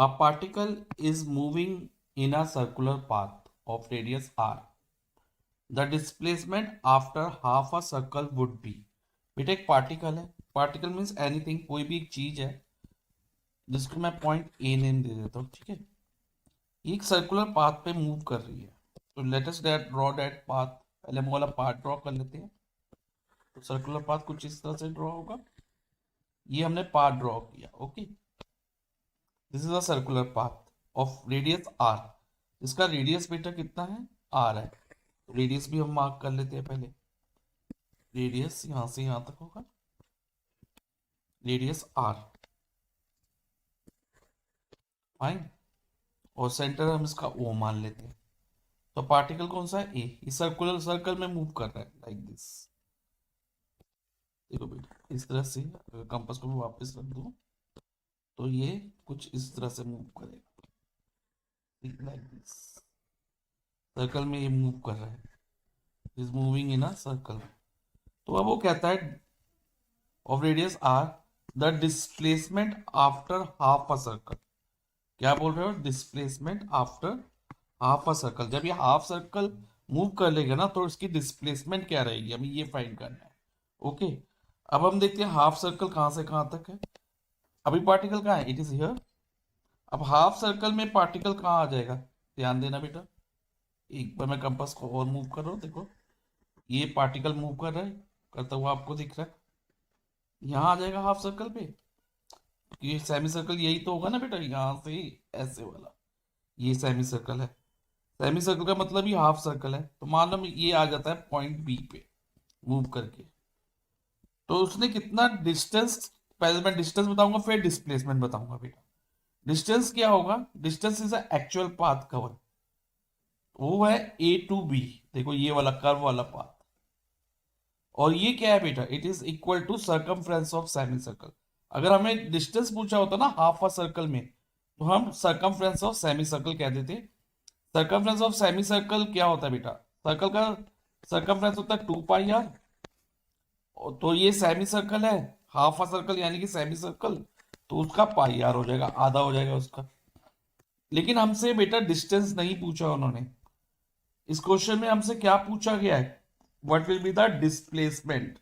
A particle is moving in a circular path of radius r. The displacement after half a circle would be. बेटा एक particle है, particle means anything, कोई भी एक चीज है जिसको मैं पॉइंट ए नेम दे देता हूँ, ठीक है। ये एक सर्कुलर पाथ पे मूव कर रही है, तो let us draw that path. पहले हम वाला पाथ ड्रॉ कर लेते हैं। तो सर्कुलर पाथ कुछ इस तरह से ड्रॉ होगा। ये हमने पाथ ड्रॉ किया, okay. This is a circular path of radius R. इसका रेडियस बेटा कितना है, आर है। रेडियस भी हम मार्क कर लेते हैं पहले। रेडियस यहां से यहां तक होगा, रेडियस आर, फाइन। और सेंटर हम इसका ओ मान लेते हैं। तो पार्टिकल कौन सा है, ए। इस सर्कुलर सर्कल में मूव कर रहा है लाइक दिस। देखो बेटा इस तरह से, अगर कंपास को मैं वापस रख दूं तो ये कुछ इस तरह से मूव करेगा लाइक दिस। सर्कल में ये मूव कर रहा है, is moving in a circle. तो अब वो कहता है of radius R the displacement after half a circle. क्या बोल रहे हो, displacement after half a circle. जब ये हाफ सर्कल मूव कर लेगा ना तो इसकी डिस्प्लेसमेंट क्या रहेगी, हमें ये फाइंड करना है, ओके। अब हम देखते हैं हाफ सर्कल कहां से कहां तक है। अभी पार्टिकल कहाँ है, इट इज हियर। अब हाफ सर्कल में पार्टिकल कहाँ आ जाएगा, ध्यान देना बेटा। एक बार मैं कंपास को और मूव कर रहा हूँ, देखो ये पार्टिकल मूव कर रहा है, करता हुआ आपको दिख रहा है। यहाँ आ जाएगा हाफ सर्कल पे। ये सेमी सर्कल यही तो होगा ना बेटा, यहाँ से ही ऐसे वाला, ये सेमी सर्कल है। सेमी सर्कल का मतलब ही हाफ सर्कल है। तो मान लो ये आ जाता है पॉइंट बी पे मूव करके। तो उसने कितना डिस्टेंस, पहले मैं डिस्टेंस बताऊंगा फिर डिस्प्लेसमेंट बताऊंगा बेटा। डिस्टेंस क्या होगा, distance is actual path cover. वो है ए टू बी, देखो ये वाला कर्व वाला पाथ। और ये क्या है बेटा, it is equal to circumference of semi circle. अगर हमें डिस्टेंस पूछा होता ना हाफ अ सर्कल में, तो हम सर्कमफ्रेंस ऑफ सेमी सर्कल कह देते। सर्कमफ्रेंस ऑफ सेमी सर्कल क्या होता है बेटा, सर्कल का सर्कमफ्रेंस होता है 2 पाई आर। तो ये सेमी सर्कल है, हाफ अ सर्कल यानी कि सेमी सर्कल, तो उसका पाई आर हो जाएगा, आधा हो जाएगा उसका। लेकिन हमसे बेटा डिस्टेंस नहीं पूछा उन्होंने। इस क्वेश्चन में हमसे क्या पूछा गया है, what will be the displacement.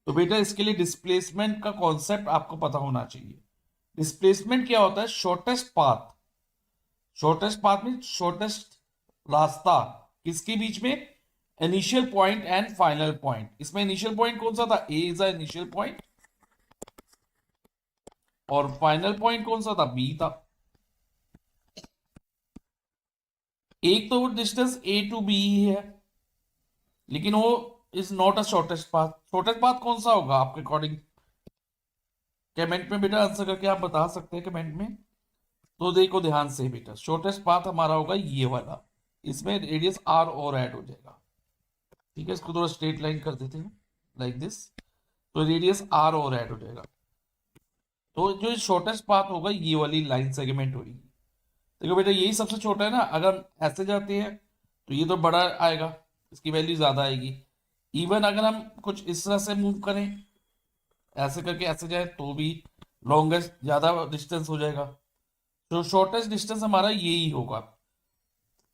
तो बेटा इसके लिए डिस्प्लेसमेंट का कॉन्सेप्ट आपको पता होना चाहिए। डिस्प्लेसमेंट क्या होता है, shortest path. Shortest path mean shortest रास्ता किसके बीच में, initial point and final point. इसमें इनिशियल पॉइंट कौन सा था, ए इज अ इनिशियल पॉइंट, और फाइनल पॉइंट कौन सा था, बी था। एक तो वो डिस्टेंस ए टू बी ही है, लेकिन वो is not a shortest path. Shortest path कौन सा होगा आपके अकॉर्डिंग, कमेंट में बेटा आंसर करके आप बता सकते हैं कमेंट में। तो देखो ध्यान से बेटा, शॉर्टेस्ट पाथ हमारा होगा ये वाला, इसमें रेडियस आर और ऐड हो जाएगा, ठीक है। इसको थोड़ा स्ट्रेट लाइन कर देते हैं लाइक दिस, तो रेडियस आर और ऐड हो जाएगा। तो जो शॉर्टेस्ट पाथ होगा ये वाली लाइन सेगमेंट होगी। देखो बेटा यही सबसे छोटा है ना, अगर हम ऐसे जाते हैं तो ये तो बड़ा आएगा, इसकी वैल्यू ज्यादा आएगी। इवन अगर हम कुछ इस तरह से मूव करें, ऐसे करके ऐसे जाए, तो भी लॉन्गेस्ट ज्यादा डिस्टेंस हो जाएगा। तो शॉर्टेस्ट डिस्टेंस हमारा यही होगा,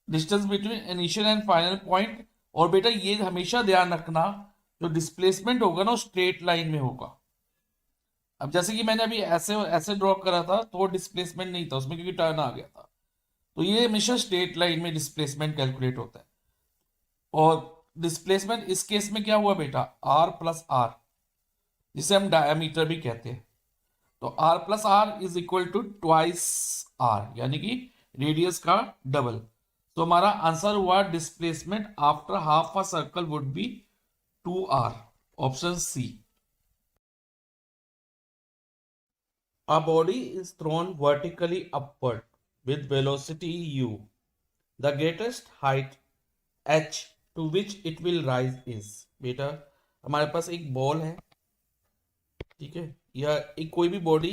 distance between initial and final point. और बेटा ये हमेशा ध्यान रखना, जो डिस्प्लेसमेंट होगा ना स्ट्रेट लाइन में होगा। अब जैसे कि मैंने अभी ऐसे ऐसे ड्रॉ करा था तो वो डिस्प्लेसमेंट नहीं था उसमें, क्योंकि टर्न आ गया था। तो ये हमेशा स्ट्रेट लाइन में डिस्प्लेसमेंट कैलकुलेट होता है। और डिस्प्लेसमेंट इस केस में क्या हुआ बेटा, आर प्लस आर, जिसे हम डायमीटर भी कहते हैं। तो R plus R is equal to twice R, यानी कि रेडियस का डबल। तो हमारा आंसर हुआ displacement after half a circle would be 2r, option C. A body is thrown vertically upward with velocity u. The greatest height h to which it will rise is। बेटा हमारे पास एक ball है, ठीक है, या एक कोई भी बॉडी,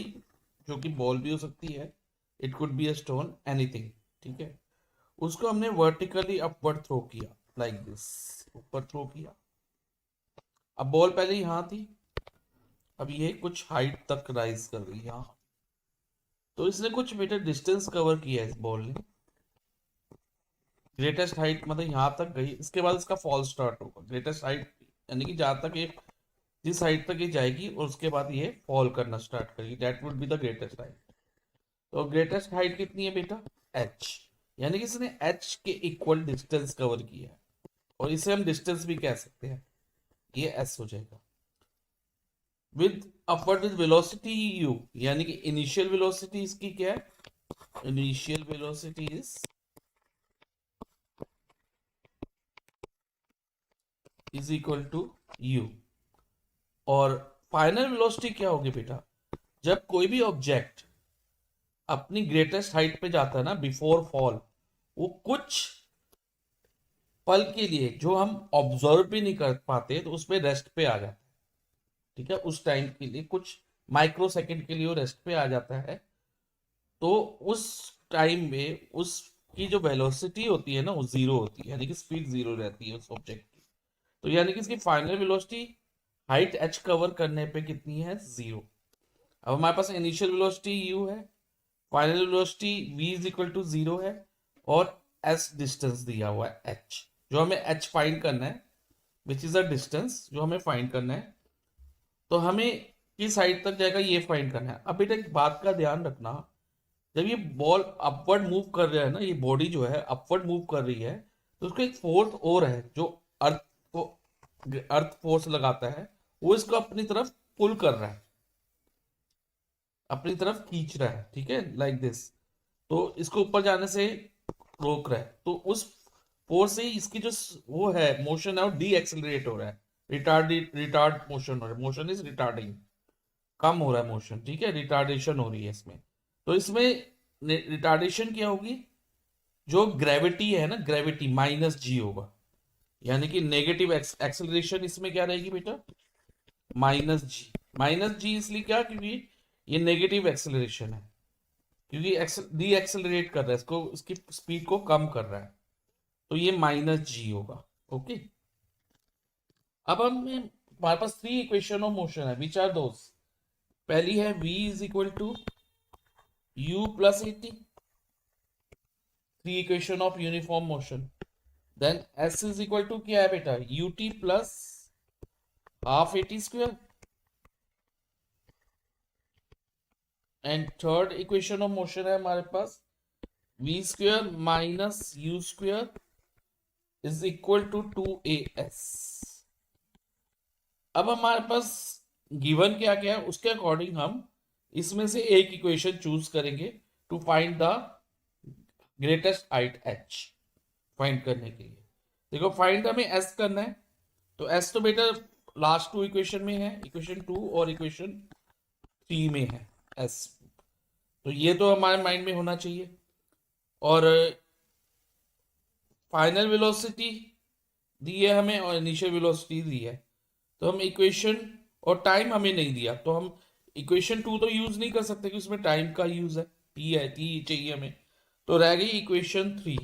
जो कि बॉल भी हो सकती है, it could be a stone, anything, ठीक है। उसको हमने वर्टिकली अपवर्ड थ्रो किया लाइक दिस, ऊपर थ्रो किया। अब बॉल पहले यहाँ थी, अब ये कुछ हाइट तक राइज कर रही है यहाँ, तो इसने कुछ मीटर डिस्टेंस कवर किया है इस बॉल ने, ग्रेटेस्ट हाइट मतलब यहाँ तक गई, इसके बाद इसका फॉल स्टार्ट होगा। ग्रेटेस्ट हाइट यानी कि जहां तक ये, जिस हाइट तक ये जाएगी और उसके बाद ये फॉल करना स्टार्ट करेगी, that would be the greatest height. तो ग्रेटेस्ट हाइट कितनी है बेटा, एच, यानी कि इसने एच के इक्वल डिस्टेंस कवर किया है, और इसे हम डिस्टेंस भी कह सकते हैं, ये एस हो जाएगा। With upward with velocity u, यानी कि इनिशियल वेलोसिटी इसकी क्या है, initial velocity is equal to u. और फाइनल वेलोसिटी क्या होगी बेटा, जब कोई भी ऑब्जेक्ट अपनी ग्रेटेस्ट हाइट पे जाता है ना बिफोर फॉल, वो कुछ पल के लिए जो हम ऑब्जर्व भी नहीं कर पाते तो उसमें रेस्ट पे आ जाता है, ठीक है, उस टाइम के लिए कुछ माइक्रो सेकंड के लिए वो रेस्ट पे आ जाता है। तो उस टाइम में उसकी जो वेलोसिटी होती है ना वो जीरो होती है, यानी कि स्पीड जीरो रहती है उस ऑब्जेक्ट की। तो यानी कि इसकी final velocity height H cover करने पे कितनी है, जीरो। अब हमारे पास इनिशियल वेलोसिटी यू है, final velocity v is equal to zero है, और s डिस्टेंस दिया हुआ है h, जो हमें h फाइंड करना है, विच इज अ डिस्टेंस जो हमें फाइंड करना है। तो हमें किस हाइट तक जाएगा ये फाइंड करना है। अब बेटा एक बात का ध्यान रखना, जब ये बॉल अपवर्ड मूव कर रहा है ना, ये बॉडी जो है अपवर्ड मूव कर रही है, तो उसको एक फोर्स और है जो अर्थ को, अर्थ फोर्स लगाता है, वो इसको अपनी तरफ पुल कर रहा है, अपनी तरफ खींच रहा है, ठीक है, लाइक दिस। तो इसको ऊपर जाने से रोक रहा है, तो उस फोर्स से ही इसकी जो वो है मोशन है वो डी एक्सेलरेट हो रहा है, रिटार्ड मोशन हो रहा है, मोशन इज रिटार्डिंग, कम हो रहा है मोशन, ठीक है, रिटार्डेशन हो रही है इसमें। तो इसमें रिटार्डेशन क्या होगी, जो ग्रेविटी है ना, ग्रेविटी माइनस जी होगा, यानी कि नेगेटिव एक्सेलरेशन इसमें क्या रहेगी बेटा, माइनस जी। माइनस जी इसलिए क्या, क्योंकि ये नेगेटिव एक्सेलरेशन है, क्योंकि डी एक्सेलरेट कर रहा है इसको, इसकी स्पीड को कम कर रहा है, तो ये माइनस जी होगा। ओके, अब हम हमारे पास थ्री इक्वेशन ऑफ मोशन है, विच आर दोस। पहली है v is equal to u plus a t, three equation of uniform motion. Then s is equal to क्या है बेटा, ut plus half a t square. And third equation of motion है हमारे पास v square minus u square is equal to 2as। अब हमारे पास given क्या क्या है, उसके अकॉर्डिंग हम इसमें से एक इक्वेशन चूज करेंगे to find the greatest height h, find करने के लिए। देखो फाइंड हमें s करना है, तो s तो बेटा लास्ट टू इक्वेशन में है, इक्वेशन 2 और इक्वेशन 3 में है s, तो ये तो हमारे माइंड में होना चाहिए। और फाइनल वेलोसिटी दी है हमें और इनिशियल वेलोसिटी दी है, तो हम इक्वेशन, और टाइम हमें नहीं दिया, तो हम इक्वेशन 2 तो यूज नहीं कर सकते क्योंकि उसमें टाइम का यूज है, टी है, टी चाहिए हमें, तो रह गई इक्वेशन 3।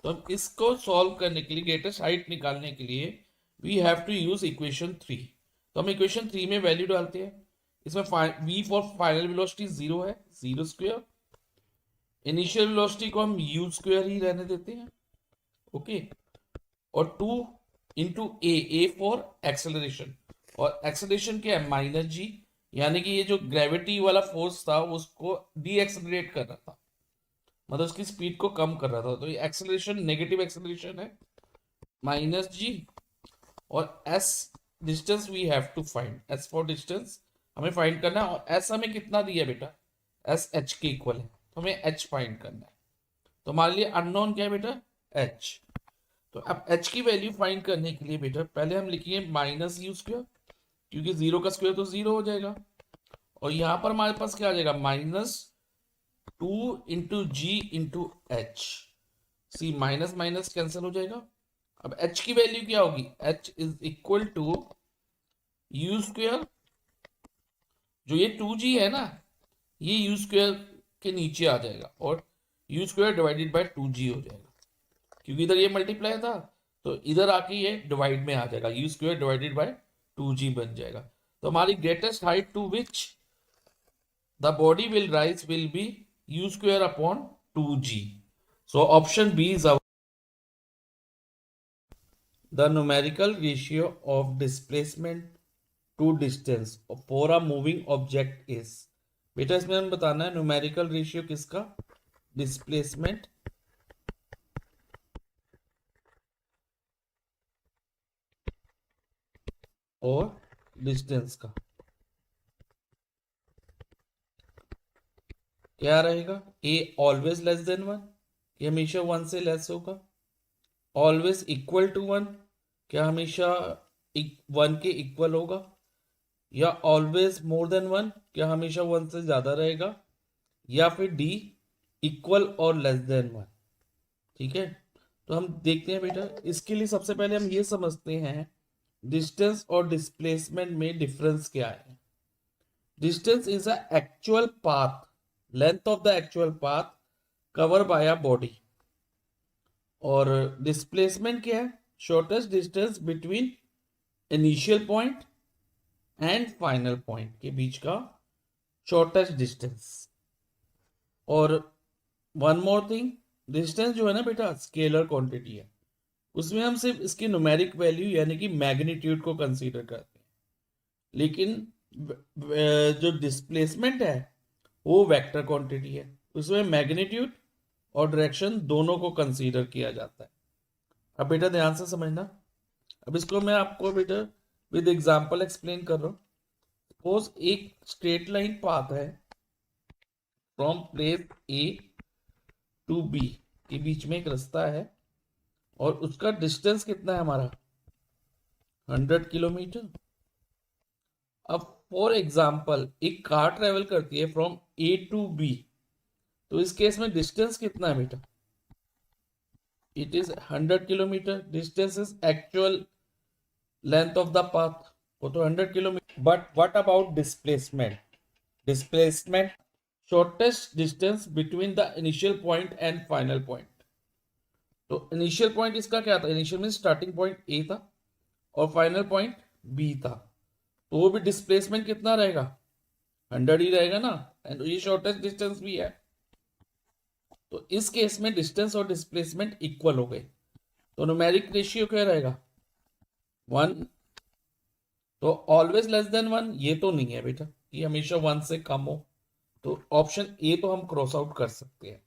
तो हम इसको सॉल्व करने के लिए, ग्रेटेस्ट हाइट निकालने के लिए we have to use equation 3। तो हम इक्वेशन 3 में वैल्यू डालते हैं, इसमें v for final velocity zero है, जीरो स्क्वायर, इनिशियल वेलोसिटी को हम यू स्क्वायर ही रहने देते हैं, ओके, और 2 इंटू ए फॉर एक्सेलरेशन, और एक्सेलरेशन क्या है, माइनस जी, यानी कि ये जो ग्रेविटी वाला फोर्स था उसको डी एक्सेलरेट कर रहा था, मतलब उसकी स्पीड को कम कर रहा था, तो ये एक्सेलरेशन नेगेटिव एक्सेलरेशन है, माइनस जी। और S distance we have to find, S for distance हमें फाइंड करना है, और एस हमें कितना दिया बेटा, एस एच के इक्वल है, तो हमें एच फाइंड करना है। तो हमारे लिए अननोन क्या है बेटा, एच। तो अब h की वैल्यू फाइंड करने के लिए बेटा पहले हम लिखिए माइनस यू स्क्वायर, क्योंकि जीरो का स्क्वायर तो जीरो हो जाएगा, और यहां पर हमारे पास क्या आ जाएगा, minus 2 into G into H, see minus minus cancel हो जाएगा। अब h की वैल्यू क्या होगी, h is equal to u square, जो ये 2g है ना, ये यू स्क्वायर के नीचे आ जाएगा, और you square divided by 2g हो जाएगा, क्योंकि इधर ये मल्टीप्लाई था तो इधर आके ये डिवाइड में आ जाएगा, you square divided by 2g बन जाएगा। तो हमारी greatest height to which the body will rise will be u square upon 2g. So option B is our the numerical ratio of displacement to distance for a moving object is. बेटा इसमें हमें बताना है numerical ratio किसका, displacement और distance का। क्या रहेगा, a always less then one, ये हमेशा वन से लेस होगा। ऑलवेज इक्वल टू वन, क्या हमेशा वन के इक्वल होगा। या ऑलवेज मोर देन वन, क्या हमेशा वन से ज्यादा रहेगा। या फिर डी इक्वल और लेस देन वन। ठीक है, तो हम देखते हैं बेटा, इसके लिए सबसे पहले हम ये समझते हैं डिस्टेंस और डिस्प्लेसमेंट में डिफरेंस क्या है। Distance is a actual path, length of the actual path cover by a body. और डिस्प्लेसमेंट क्या है, shortest distance between initial point and final point के बीच का शॉर्टेस्ट डिस्टेंस। और वन मोर थिंग, डिस्टेंस जो है ना बेटा स्केलर क्वांटिटी है, उसमें हम सिर्फ इसकी न्यूमेरिक वैल्यू यानी कि मैग्नीट्यूड को कंसीडर करते हैं, लेकिन जो डिस्प्लेसमेंट है वो वेक्टर क्वांटिटी है, उसमें मैग्नीट्यूड और डायरेक्शन दोनों को कंसीडर किया जाता है। अब बेटा ध्यान से समझना, अब इसको मैं आपको बेटा विद एग्जांपल एक्सप्लेन कर रहा हूं। सपोज एक स्ट्रेट लाइन पाथ है from place A to B के बीच में एक रास्ता है और उसका डिस्टेंस कितना है हमारा 100 किलोमीटर। अब फॉर एग्जांपल एक कार ट्रेवल करती है फ्रॉम ए टू बी, तो इस केस में डिस्टेंस कितना है बेटा, it is 100 kilometre. Distance is actual length of the path, वो तो 100 kilometre. But what about displacement, displacement shortest distance between the initial point and final point. तो initial point इसका क्या था, इनिशियल में स्टार्टिंग पॉइंट ए था और final point B था, तो वो भी डिस्प्लेसमेंट कितना रहेगा 100 ही रहेगा ना, एंड ये शॉर्टेस्ट डिस्टेंस भी है। तो इस केस में डिस्टेंस और डिस्प्लेसमेंट इक्वल हो गए, तो न्यूमेरिक रेशियो क्या रहेगा 1। तो ऑलवेज लेस देन 1 ये तो नहीं है बेटा, ये हमेशा 1 से कम हो, तो ऑप्शन ए तो हम क्रॉस आउट कर सकते हैं।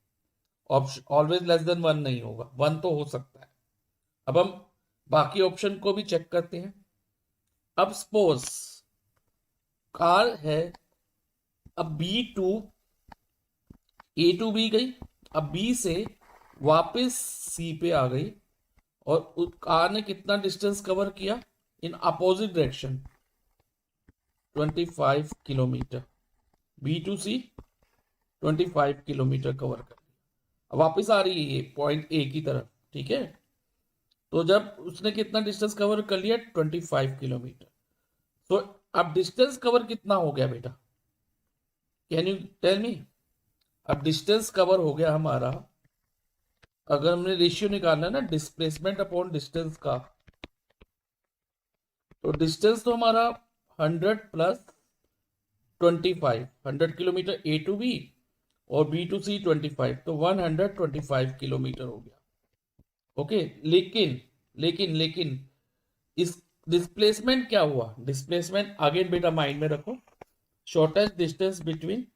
ऑप्शन ऑलवेज लेस देन 1 नहीं होगा, 1 तो हो सकता है। अब हम बाकी ऑप्शन को भी चेक करते हैं। अब सपोज कार है, अब B to A to B गई, अब बी से वापस सी पे आ गई और उस कार ने कितना डिस्टेंस कवर किया in opposite direction 25 kilometre. B to C 25 kilometre cover कर, अब वापस आ रही है ये पॉइंट ए की तरफ। ठीक है, तो जब उसने कितना डिस्टेंस कवर कर लिया 25 किलोमीटर, तो अब डिस्टेंस कवर कितना हो गया बेटा, कैन यू टेल मी। अब डिस्टेंस कवर हो गया हमारा, अगर हमने रेशियो निकालना है ना डिस्प्लेसमेंट अपॉन डिस्टेंस का, तो डिस्टेंस तो हमारा 100 plus 25, 100 kilometre A to B और बी टू सी 25, तो 125 किलोमीटर हो गया। ओके, लेकिन लेकिन लेकिन इस डिस्प्लेसमेंट क्या हुआ, डिस्प्लेसमेंट अगेन बेटा माइंड में रखो, shortest distance between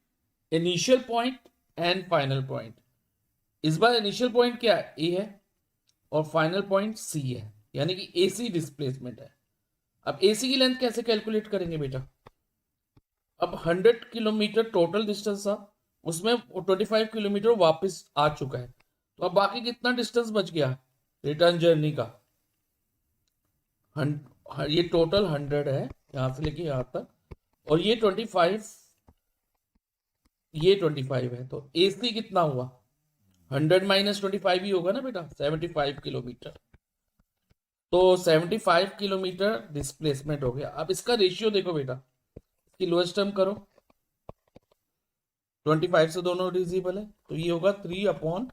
initial point and final point. इस बार इनिशियल पॉइंट क्या है ए है और फाइनल पॉइंट सी है, यानी कि एसी डिस्प्लेसमेंट है। अब एसी की लेंथ कैसे कैलकुलेट करेंगे बेटा, अब 100 किलोमीटर टोटल डिस्टेंस था, उसमें 25 किलोमीटर वापस आ चुका है, तो अब बाकी कितना डिस्टेंस बच गया रिटर्न जर्नी का, ये टोटल 100 है यहां से लेके यहां तक, और ये 25, ये 25 है, तो एसी कितना हुआ 100 माइनस 25 ही होगा ना बेटा, 75 किलोमीटर। तो 75 किलोमीटर डिस्प्लेसमेंट हो गया। अब इसका रेशियो देखो बेटा, इसकी लोएस्ट टर्म करो, 25 से दोनों डिविजिबल है, तो ये होगा 3/5।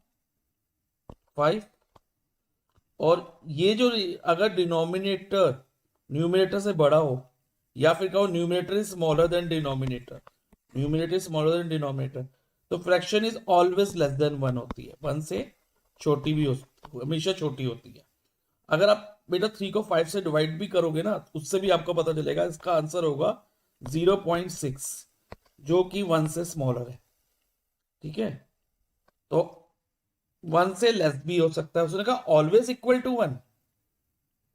और ये जो अगर डिनोमिनेटर न्यूमिनेटर से बड़ा हो, या फिर कहो numerator is smaller than denominator, numerator is smaller than denominator, तो fraction is always less than 1 होती है, 1 से छोटी भी हमेशा छोटी होती है। अगर आप बेटा 3 को 5 से डिवाइड भी करोगे ना, उससे भी आपको पता चलेगा, इसका आंसर होगा 0.6, जो कि 1 से स्मॉलर है। ठीक है, तो 1 से लेस भी हो सकता है, उसने कहा always equal to 1,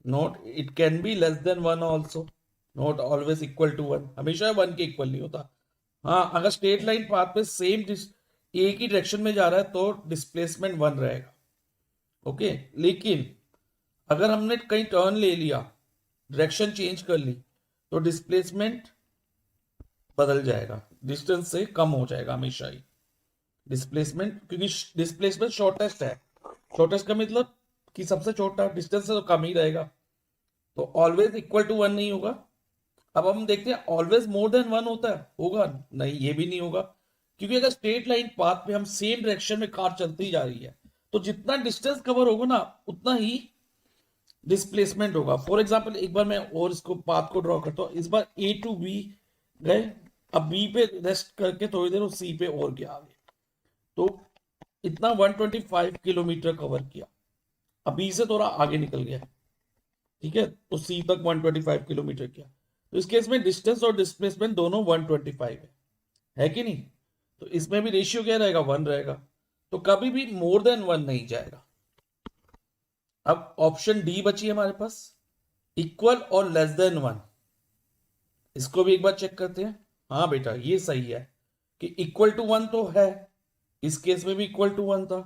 not, it can be less than 1 also, not always equal to 1, हमेशा 1 के इक्वल नहीं होता। हाँ, अगर स्ट्रेट लाइन पाथ पे सेम एक ही डायरेक्शन में जा रहा है तो डिस्प्लेसमेंट 1 रहेगा। ओके, लेकिन अगर हमने कहीं टर्न ले लिया, डायरेक्शन चेंज कर ली, तो डिस्प्लेसमेंट बदल जाएगा, डिस्टेंस से कम हो जाएगा हमेशा ही डिस्प्लेसमेंट, क्योंकि डिस्प्लेसमेंट शॉर्टेस्ट है। शॉर्टेस्ट का मतलब कि सबसे छोटा, डिस्टेंस से तो कम ही रहेगा, तो ऑलवेज इक्वल टू 1 नहीं होगा। अब हम देखते हैं ऑलवेज मोर देन 1 होता है, होगा नहीं, ये भी नहीं होगा, क्योंकि अगर स्ट्रेट लाइन पाथ पे हम सेम डायरेक्शन में कार चलती जा रही है, तो जितना डिस्टेंस कवर होगा ना, उतना ही डिस्प्लेसमेंट होगा। फॉर एग्जाम्पल, एक बार मैं और इसको पाथ को ड्रॉ करता हूँ, इस बार ए टू बी गए, अब बी पे रेस्ट करके थोड़ी देर सी पे और गया आगे, तो इतना 125 किलोमीटर कवर किया, अब बी से थोड़ा आगे निकल गया। ठीक है, तो सी तक 125 किलोमीटर किया, तो इस केस में डिस्टेंस और डिस्प्लेसमेंट दोनों 125 है कि नहीं? तो इसमें भी रेशियो क्या रहेगा, 1 रहेगा, तो कभी भी मोर देन 1 नहीं जाएगा। अब ऑप्शन डी बची है हमारे पास, इक्वल और लेस देन 1, इसको भी एक बार चेक करते हैं। हाँ बेटा, ये सही है कि इक्वल टू 1 तो है, इस केस में भी इक्वल टू 1 था।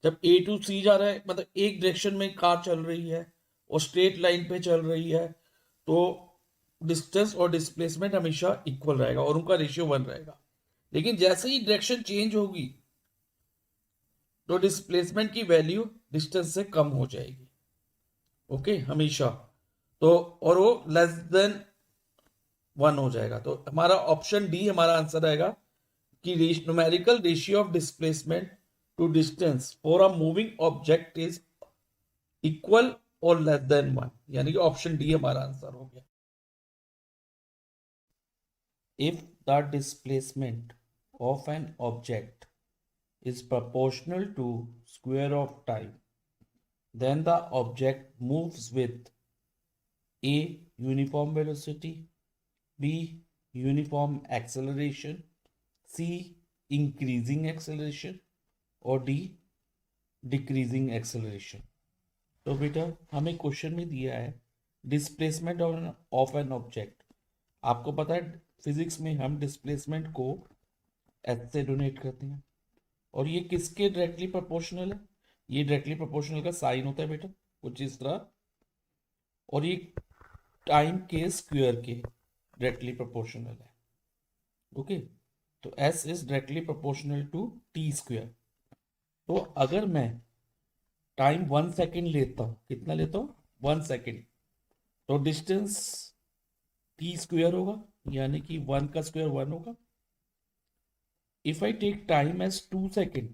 जब ए टू सी जा रहा है, मतलब एक डायरेक्शन में कार चल रही है और स्ट्रेट लाइन पे चल रही है, तो डिस्टेंस और डिस्प्लेसमेंट हमेशा इक्वल रहेगा और उनका रेशियो 1 रहेगा। लेकिन जैसे ही डायरेक्शन चेंज होगी, तो डिस्प्लेसमेंट की वैल्यू डिस्टेंस से कम हो जाएगी। ओके, हमेशा, तो और वो लेस देन 1 हो जाएगा। तो हमारा ऑप्शन डी हमारा आंसर रहेगा कि numerical ratio of displacement to distance for a moving object is equal और लेस देन 1, यानी कि ऑप्शन डी हमारा आंसर हो गया। If the displacement of an object is proportional to square of time, then the object moves with a uniform velocity, b uniform acceleration, c increasing acceleration, or d decreasing acceleration। तो बेटा हमें question में दिया है displacement of an object. आपको पता है physics में हम डिस्प्लेसमेंट को एच से डोनेट करते हैं, और ये किसके डायरेक्टली प्रोपोर्शनल है? ये डायरेक्टली प्रोपोर्शनल का साइन होता है बेटा, कुछ इस तरह, और ये टाइम के स्क्वायर के डायरेक्टली प्रोपोर्शनल है। ओके, तो S is directly proportional to T square. तो अगर मैं टाइम 1 सेकेंड लेता हूँ, कितना लेता हूँ, 1 सेकेंड, तो डिस्टेंस टी स्क्वायर होगा, यानी कि 1 का स्क्वायर 1 होगा। If I take time as 2 second,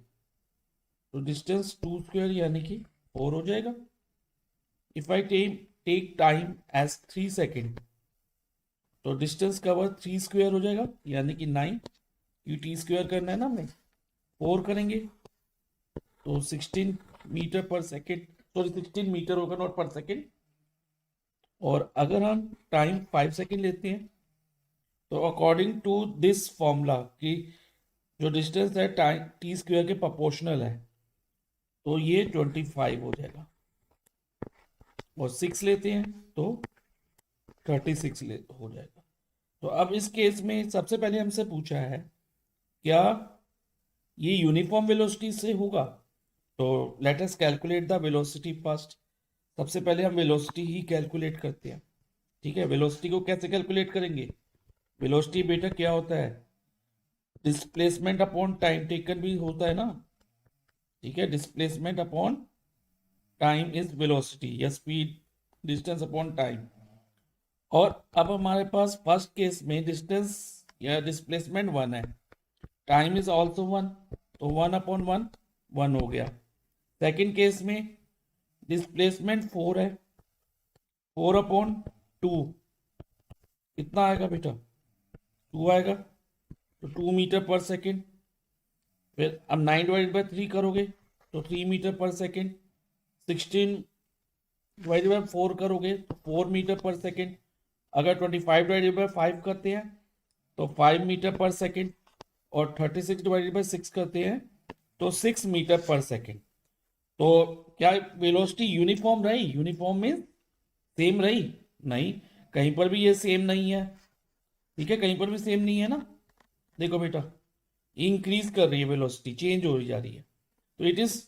तो डिस्टेंस 2 स्क्वायर यानी कि 4 हो जाएगा। If I take time as 3 second, तो डिस्टेंस कवर 3 स्क्वायर हो जाएगा, यानी कि 9, क्यों टी स्क्वायर करना है ना हमें, 4 करेंगे तो 16 मीटर पर सेकेंड, सॉरी 16 मीटर होगा, नॉट पर सेकेंड। और अगर हम टाइम 5 सेकेंड लेते हैं, तो अकॉर्डिंग टू दिस फॉर्मूला कि जो डिस्टेंस है टाइम टी स्क्वायर के प्रोपोर्शनल है, तो ये 25 हो जाएगा, और 6 लेते हैं तो 36 हो जाएगा। तो अब इस केस में सबसे पहले हमसे पूछा है क्या ये यूनिफॉर्म वेलोसिटी से होगा, तो let us calculate the velocity first. सबसे पहले हम वेलोसिटी ही कैलकुलेट करते हैं। ठीक है, वेलोसिटी को कैसे कैलकुलेट करेंगे? वेलोसिटी बेटा क्या होता है, डिस्प्लेसमेंट अपॉन टाइम टेकन भी होता है ना। ठीक है, displacement upon time is velocity, या स्पीड डिस्टेंस अपॉन टाइम। और अब हमारे पास फर्स्ट केस में डिस्टेंस या डिस्प्लेसमेंट 1 है, टाइम इज ऑल्सो 1, तो 1 अपॉन 1 1 हो गया। सेकेंड केस में डिस्प्लेसमेंट 4 है, 4 अपॉन 2 कितना आएगा बेटा, 2 आएगा, तो 2 मीटर पर सेकेंड। फिर अब 9/3 करोगे तो 3 मीटर पर सेकेंड, 16/4 करोगे तो 4 मीटर पर सेकेंड, अगर 25/5 करते हैं तो 5 मीटर पर सेकेंड, और 36/6 करते हैं तो 6 मीटर पर सेकेंड। तो क्या वेलोसिटी यूनिफॉर्म रही? यूनिफॉर्म में सेम रही? नहीं, कहीं पर भी ये सेम नहीं है। ठीक है, कहीं पर भी सेम नहीं है ना। देखो बेटा, इंक्रीज कर रही है वेलोसिटी, चेंज हो जा रही है, तो it is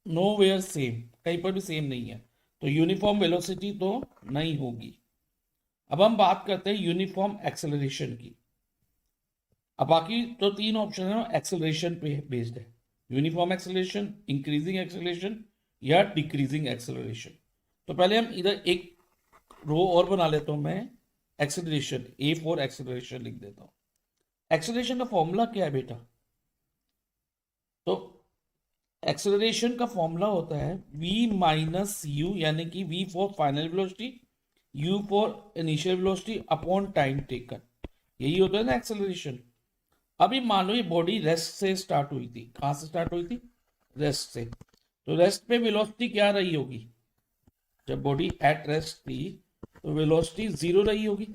nowhere same, कहीं पर भी सेम नहीं है, तो यूनिफॉर्म वेलोसिटी तो नहीं होगी। अब हम बात करते हैं यूनिफॉर्म एक्सेलरेशन की। अब बाकी तो तीन ऑप्शन है एक्सेलरेशन पे बेस्ड है, यूनिफॉर्म एक्सेलरेशन, इंक्रीजिंग एक्सेलरेशन या डिक्रीजिंग एक्सेलरेशन। तो पहले हम इधर एक रो और बना लेता हूं मैं, एक्सेलरेशन, ए फॉर एक्सेलरेशन लिख देता हूं। एक्सेलरेशन का फॉर्मूला क्या है बेटा? तो एक्सेलरेशन का फॉर्मूला होता है v माइनस यू, यानी कि v for final velocity, u for initial velocity upon time taken. यही होता है ना एक्सेलरेशन। अभी मान लो ये बॉडी रेस्ट से स्टार्ट हुई थी, कहां से स्टार्ट हुई थी? रेस्ट से। तो रेस्ट पे वेलोसिटी क्या रही होगी? जब बॉडी एट रेस्ट थी तो वेलोसिटी 0 रही होगी।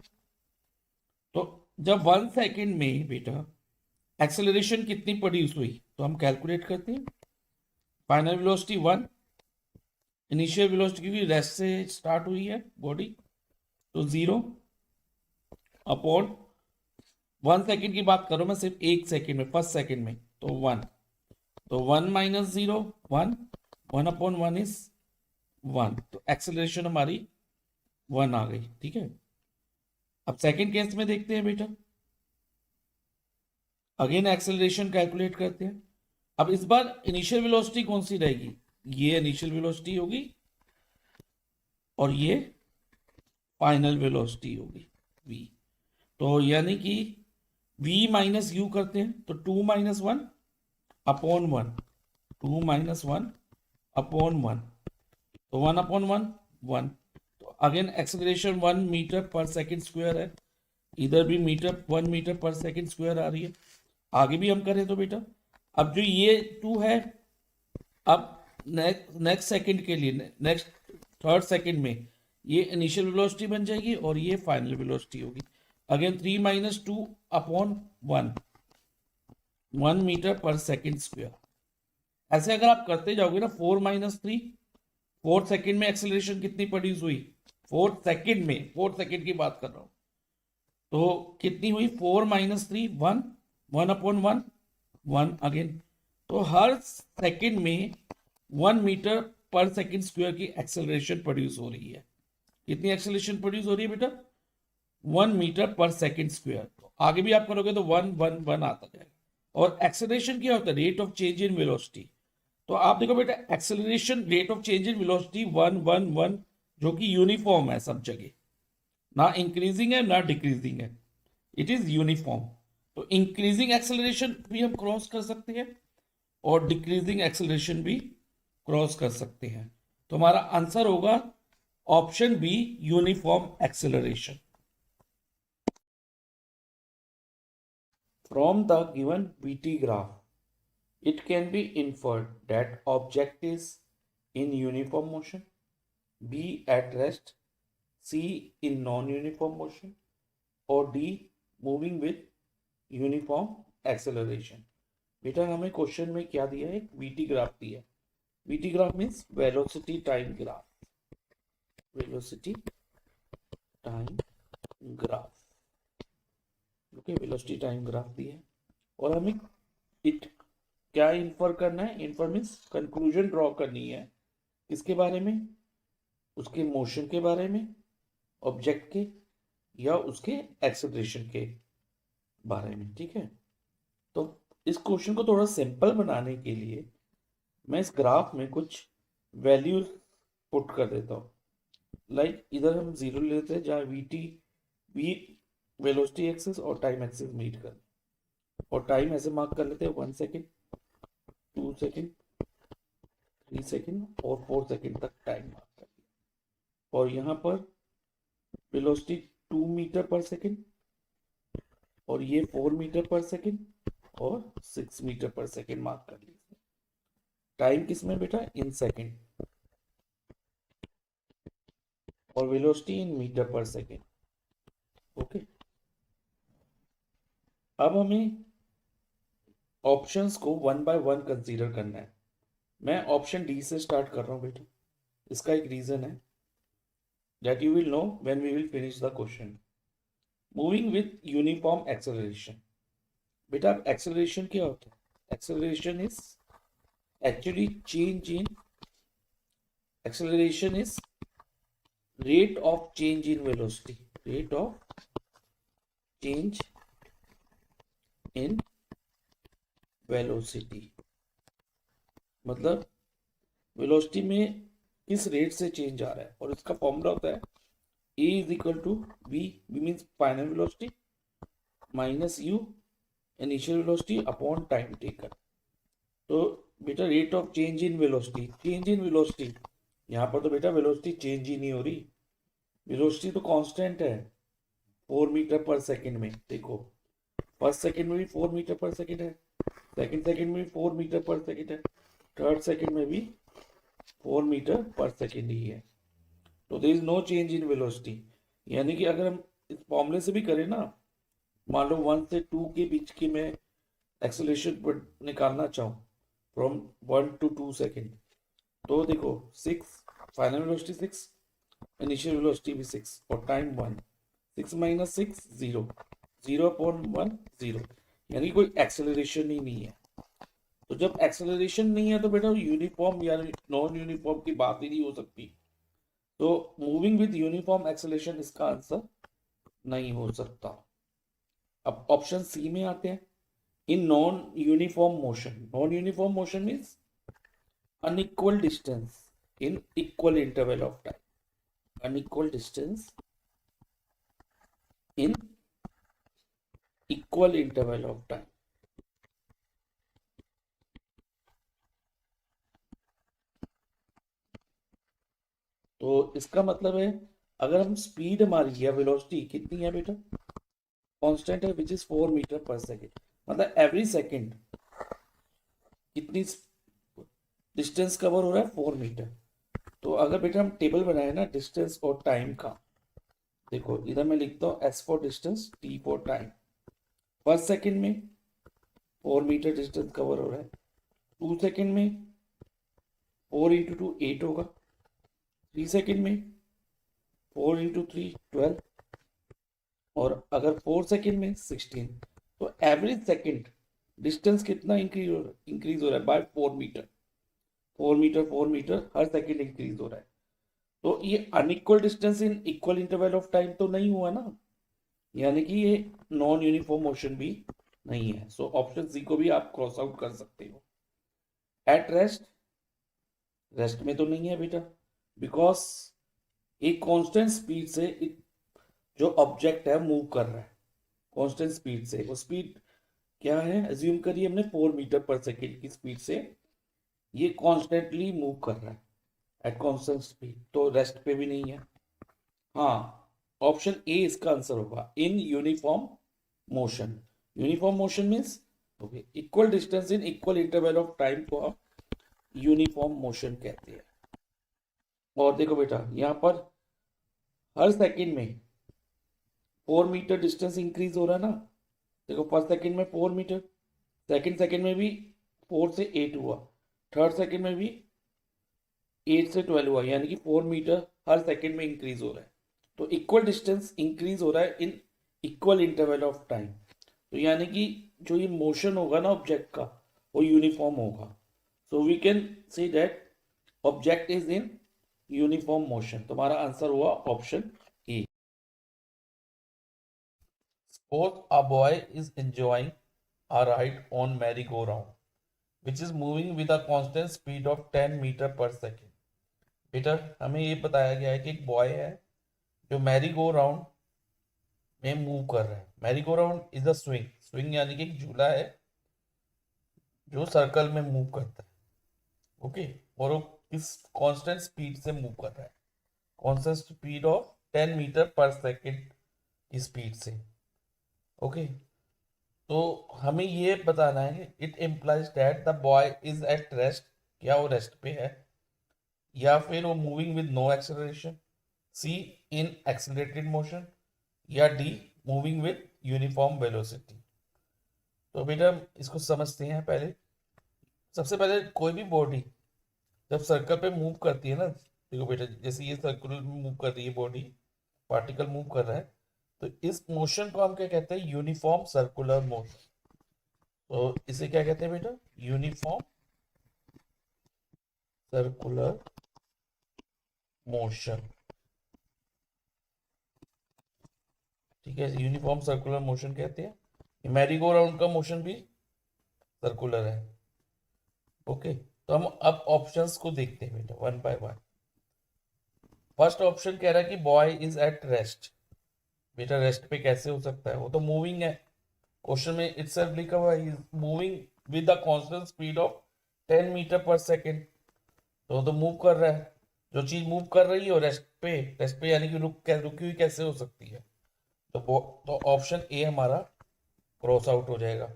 तो जब 1 सेकेंड में बेटा एक्सेलरेशन कितनी प्रोड्यूस हुई, तो हम कैलकुलेट करते हैं। फाइनल वेलोसिटी 1, इनिशियल वेलोसिटी क्योंकि रेस्ट से स्टार्ट हुई है बॉडी, तो 0 अपॉन 1 सेकेंड की बात करो मैं, सिर्फ 1 सेकेंड में, फर्स्ट सेकेंड में, तो 1, तो 1 माइनस 0 1, 1 अपॉन 1 इज 1, तो एक्सेलरेशन हमारी 1 आ गई। ठीक है, अब सेकेंड केस में देखते हैं बेटा, अगेन एक्सेलरेशन कैलकुलेट करते हैं। अब इस बार इनिशियल वेलोसिटी कौन सी रहेगी? ये इनिशियल वेलोसिटी होगी और ये फाइनल वेलोसिटी होगी v। तो यानी कि v माइनस यू करते हैं तो 2 माइनस 1 अपॉन 1, 2 माइनस 1 अपॉन 1, तो 1 अपॉन 1 1। तो अगेन एक्सेलरेशन 1 मीटर पर सेकेंड स्क्वायर है, इधर भी मीटर 1 मीटर पर सेकेंड स्क्वायर आ रही है। आगे भी हम करें तो बेटा, अब जो ये 2 है, अब नेक्स्ट सेकंड के लिए, नेक्स्ट थर्ड सेकंड में ये इनिशियल वेलोसिटी बन जाएगी और ये फाइनल वेलोसिटी होगी। अगेन 3 माइनस 2 अपॉन 1, 1 मीटर पर सेकंड स्क्वायर। ऐसे अगर आप करते जाओगे ना, 4 माइनस 3, 4 सेकंड में एक्सेलरेशन कितनी प्रोड्यूस हुई? 4 सेकंड में, 4 सेकंड की बात कर रहा हूं, तो कितनी हुई? 4 माइनस 3 1, 1 अपॉन 1 1 अगेन। तो हर सेकंड में 1 मीटर पर सेकंड स्क्वायर की एक्सेलरेशन प्रोड्यूस हो रही है। कितनी एक्सेलरेशन प्रोड्यूस हो रही है बेटा? 1 मीटर पर सेकंड स्क्वायर। तो आगे भी आप करोगे तो 1 1 1 आता जाएगा। और एक्सेलरेशन क्या होता है? Rate of change in velocity. तो आप देखो बेटा, acceleration rate of change in velocity 1 1 1, जो कि यूनिफॉर्म है सब जगह, ना इंक्रीजिंग है ना डिक्रीजिंग है, इट इज यूनिफॉर्म। तो इंक्रीजिंग एक्सेलरेशन भी हम क्रॉस कर सकते हैं और डिक्रीजिंग एक्सेलरेशन भी क्रॉस कर सकते हैं। तो हमारा आंसर होगा option B, uniform acceleration. From the given VT graph, it can be inferred that object is in uniform motion, B at rest, C in non-uniform motion, or D moving with uniform acceleration। बेटा हमें question में क्या दिया है? VT graph दिया है। VT graph means velocity time graph, velocity time graph, okay, velocity time graph दिया है। और हमें इट क्या इन्फर करना है? इन्फर मीन्स कंक्लूजन ड्रॉ करनी है। किसके बारे में? उसके मोशन के बारे में, ऑब्जेक्ट के, या उसके एक्सेलरेशन के बारे में। ठीक है, तो इस क्वेश्चन को थोड़ा सिंपल बनाने के लिए मैं इस ग्राफ में कुछ वैल्यूज पुट कर देता हूँ। लाइक इधर हम 0 ले लेते हैं, जहाँ वी वेलोसिटी एक्सिस और टाइम एक्सिस मीट कर, और टाइम ऐसे मार्क कर लेते हैं 1 सेकेंड, 2 सेकेंड, 3 सेकेंड और 4 सेकेंड तक टाइम मार्क कर लिया। और यहाँ पर वेलोसिटी 2 मीटर पर सेकेंड और ये 4 मीटर पर सेकेंड और 6 मीटर पर सेकेंड मार्क कर लीजिए। टाइम किसमें बेटा? इन सेकेंड, और वेलोसिटी इन मीटर पर सेकेंड। ओके, अब हमें ऑप्शंस को वन बाय वन कंसीडर करना है। मैं ऑप्शन डी से स्टार्ट कर रहा हूं बेटा। इसका एक रीजन है that you will know when we will finish the question. Moving with uniform acceleration. बेटा acceleration क्या होता है? Acceleration is actually change in, acceleration is rate of change in velocity. Rate of change in velocity. मतलब velocity में किस rate से change आ रहा है, और इसका फॉर्मूला होता है a is equal to v, v means final velocity, minus u initial velocity upon time taken. तो बेटा rate of change in velocity, change in velocity, यहाँ पर तो बेटा वेलोसिटी चेंज ही नहीं हो रही, वेलोसिटी तो कांस्टेंट है 4 मीटर पर सेकंड में। देखो फर्स्ट सेकंड में भी 4 मीटर पर सेकंड है, सेकंड सेकंड में भी 4 मीटर पर सेकंड है, थर्ड सेकंड में भी 4 मीटर पर सेकंड ही है। तो there is no change in velocity. यानी कि अगर हम इस फॉर्मूले से भी करें ना, मान लो 1 से 2 के बीच की मैं एक्सेलरेशन पर निकालना चाहूँ फ्रॉम 1 to 2 सेकेंड, तो देखो 6 फाइनल वेलोसिटी 6, इनिशियल वेलोसिटी भी 6 और टाइम 1, 6 माइनस 6 0, 0 अपॉन 1 0, यानी कोई एक्सेलरेशन ही नहीं है। तो जब एक्सेलरेशन नहीं है तो बेटा यूनिफॉर्म या नॉन यूनिफॉर्म की बात ही नहीं हो सकती। तो मूविंग विद यूनिफॉर्म एक्सेलरेशन इसका आंसर नहीं हो सकता। अब ऑप्शन सी में आते हैं, in non uniform motion. Non uniform motion means unequal distance in equal interval of time, unequal distance in equal interval of time। तो इसका मतलब है अगर हम स्पीड हमारी या वेलोसिटी कितनी है बेटा, कांस्टेंट है विच इज 4 मीटर पर सेकेंड, मतलब एवरी सेकेंड कितनी डिस्टेंस कवर हो रहा है 4 मीटर। तो अगर बेटा हम टेबल बनाए ना डिस्टेंस और टाइम का, देखो इधर मैं लिखता हूँ s for distance, t for time. First second में 4 मीटर डिस्टेंस कवर हो रहा है, 2 सेकेंड में 4 इंटू 2 8 होगा, 3 सेकेंड में 4 इंटू 3 12, और अगर 4 सेकेंड में 16। तो एवरेज सेकेंड डिस्टेंस कितना इंक्रीज हो रहा है बाय 4 मीटर, 4 मीटर 4 मीटर हर सेकेंड इंक्रीज हो रहा है। तो ये unequal distance in equal interval of time तो नहीं हुआ ना, यानी कि ये नॉन यूनिफॉर्म मोशन भी नहीं है। सो ऑप्शन सी को भी आप क्रॉस आउट कर सकते हो। एट रेस्ट, रेस्ट में तो नहीं है बेटा, बिकॉज एक कांस्टेंट स्पीड से जो ऑब्जेक्ट है मूव कर रहा है कांस्टेंट स्पीड से। वो स्पीड क्या है, एज्यूम करिए हमने 4 मीटर पर सेकेंड की स्पीड से ये कॉन्स्टेंटली मूव कर रहा है एट कांस्टेंट स्पीड, तो रेस्ट पे भी नहीं है। हाँ, ऑप्शन ए इसका आंसर होगा, इन uniform motion. Uniform motion means okay equal distance in equal interval of time को आप यूनिफॉर्म मोशन कहते हैं। और देखो बेटा यहाँ पर हर सेकंड में 4 मीटर डिस्टेंस इंक्रीज हो रहा है ना। देखो फर्स्ट सेकंड में 4 मीटर, सेकंड सेकंड में भी 4 से 8 हुआ, थर्ड सेकंड में भी 8 से 12 हुआ, यानी कि 4 मीटर हर सेकंड में इंक्रीज हो रहा है। तो इक्वल डिस्टेंस इंक्रीज हो रहा है in equal interval of time. तो यानी कि जो ये मोशन होगा ना ऑब्जेक्ट का वो यूनिफॉर्म होगा। So we can say that object is in uniform motion. तुम्हारा आंसर हुआ option A. Suppose a boy is enjoying a ride on merry-go-round, which is moving with a constant speed of 10 metre पर second. बेटा हमें ये बताया गया है कि एक बॉय है जो मैरी गो राउंड में मूव कर रहा है। Merry go round is a swing, swing यानी कि एक झूला है जो सर्कल में मूव करता है। ओके, और वो किस कांस्टेंट स्पीड से मूव कर रहा है, कांस्टेंट स्पीड ऑफ 10 मीटर पर सेकेंड की स्पीड से। ओके, तो हमें ये बताना है it implies that the boy is at rest, क्या वो रेस्ट पे है, या फिर वो moving with no acceleration, C in accelerated motion, या D moving with uniform velocity. तो बेटा इसको समझते हैं पहले। सबसे पहले कोई भी बॉडी जब सर्कल पे मूव करती है ना, देखो बेटा जैसे ये सर्कुलर में मूव कर रही है बॉडी, पार्टिकल मूव कर रहा है, तो इस मोशन को हम क्या कहते हैं, यूनिफॉर्म सर्कुलर मोशन। तो इसे क्या कहते हैं बेटा, यूनिफॉर्म सर्कुलर मोशन। ठीक है, यूनिफॉर्म सर्कुलर मोशन कहते हैं। मैरी गो राउंड का मोशन भी सर्कुलर है। ओके, तो हम अब ऑप्शंस को देखते हैं बेटा one by one. First option कह रहा है कि बॉय इज एट रेस्ट। बेटा रेस्ट पे कैसे हो सकता है, वो तो मूविंग है। क्वेश्चन में इटसेल्फ लिखा हुआ है moving with the constant speed of 10 metre पर सेकेंड। तो मूव कर रहा है, जो चीज मूव कर रही है और रेस्ट पे यानी कि रुकी हुई कैसे हो सकती है। तो ऑप्शन ए हमारा क्रॉस आउट हो जाएगा।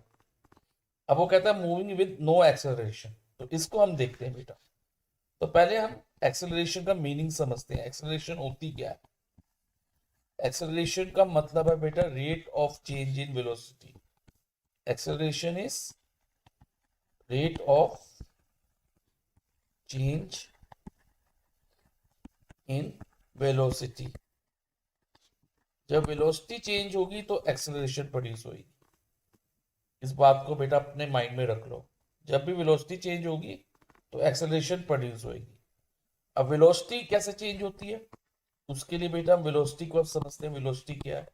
अब वो कहता है मूविंग विद नो एक्सेलरेशन, तो इसको हम देखते हैं बेटा। तो पहले हम एक्सेलरेशन का मीनिंग समझते हैं, एक्सेलरेशन होती क्या है। एक्सेलरेशन का मतलब है बेटा rate of change in velocity. Acceleration is rate of change in velocity. जब वेलोसिटी चेंज होगी तो एक्सेलरेशन प्रोड्यूस होगी। इस बात को बेटा अपने माइंड में रख लो, जब भी वेलोसिटी चेंज होगी तो एक्सेलरेशन प्रोड्यूस होगी। अब वेलोसिटी कैसे चेंज होती है, उसके लिए बेटा हम वेलोसिटी को अब समझते हैं। वेलोसिटी क्या है,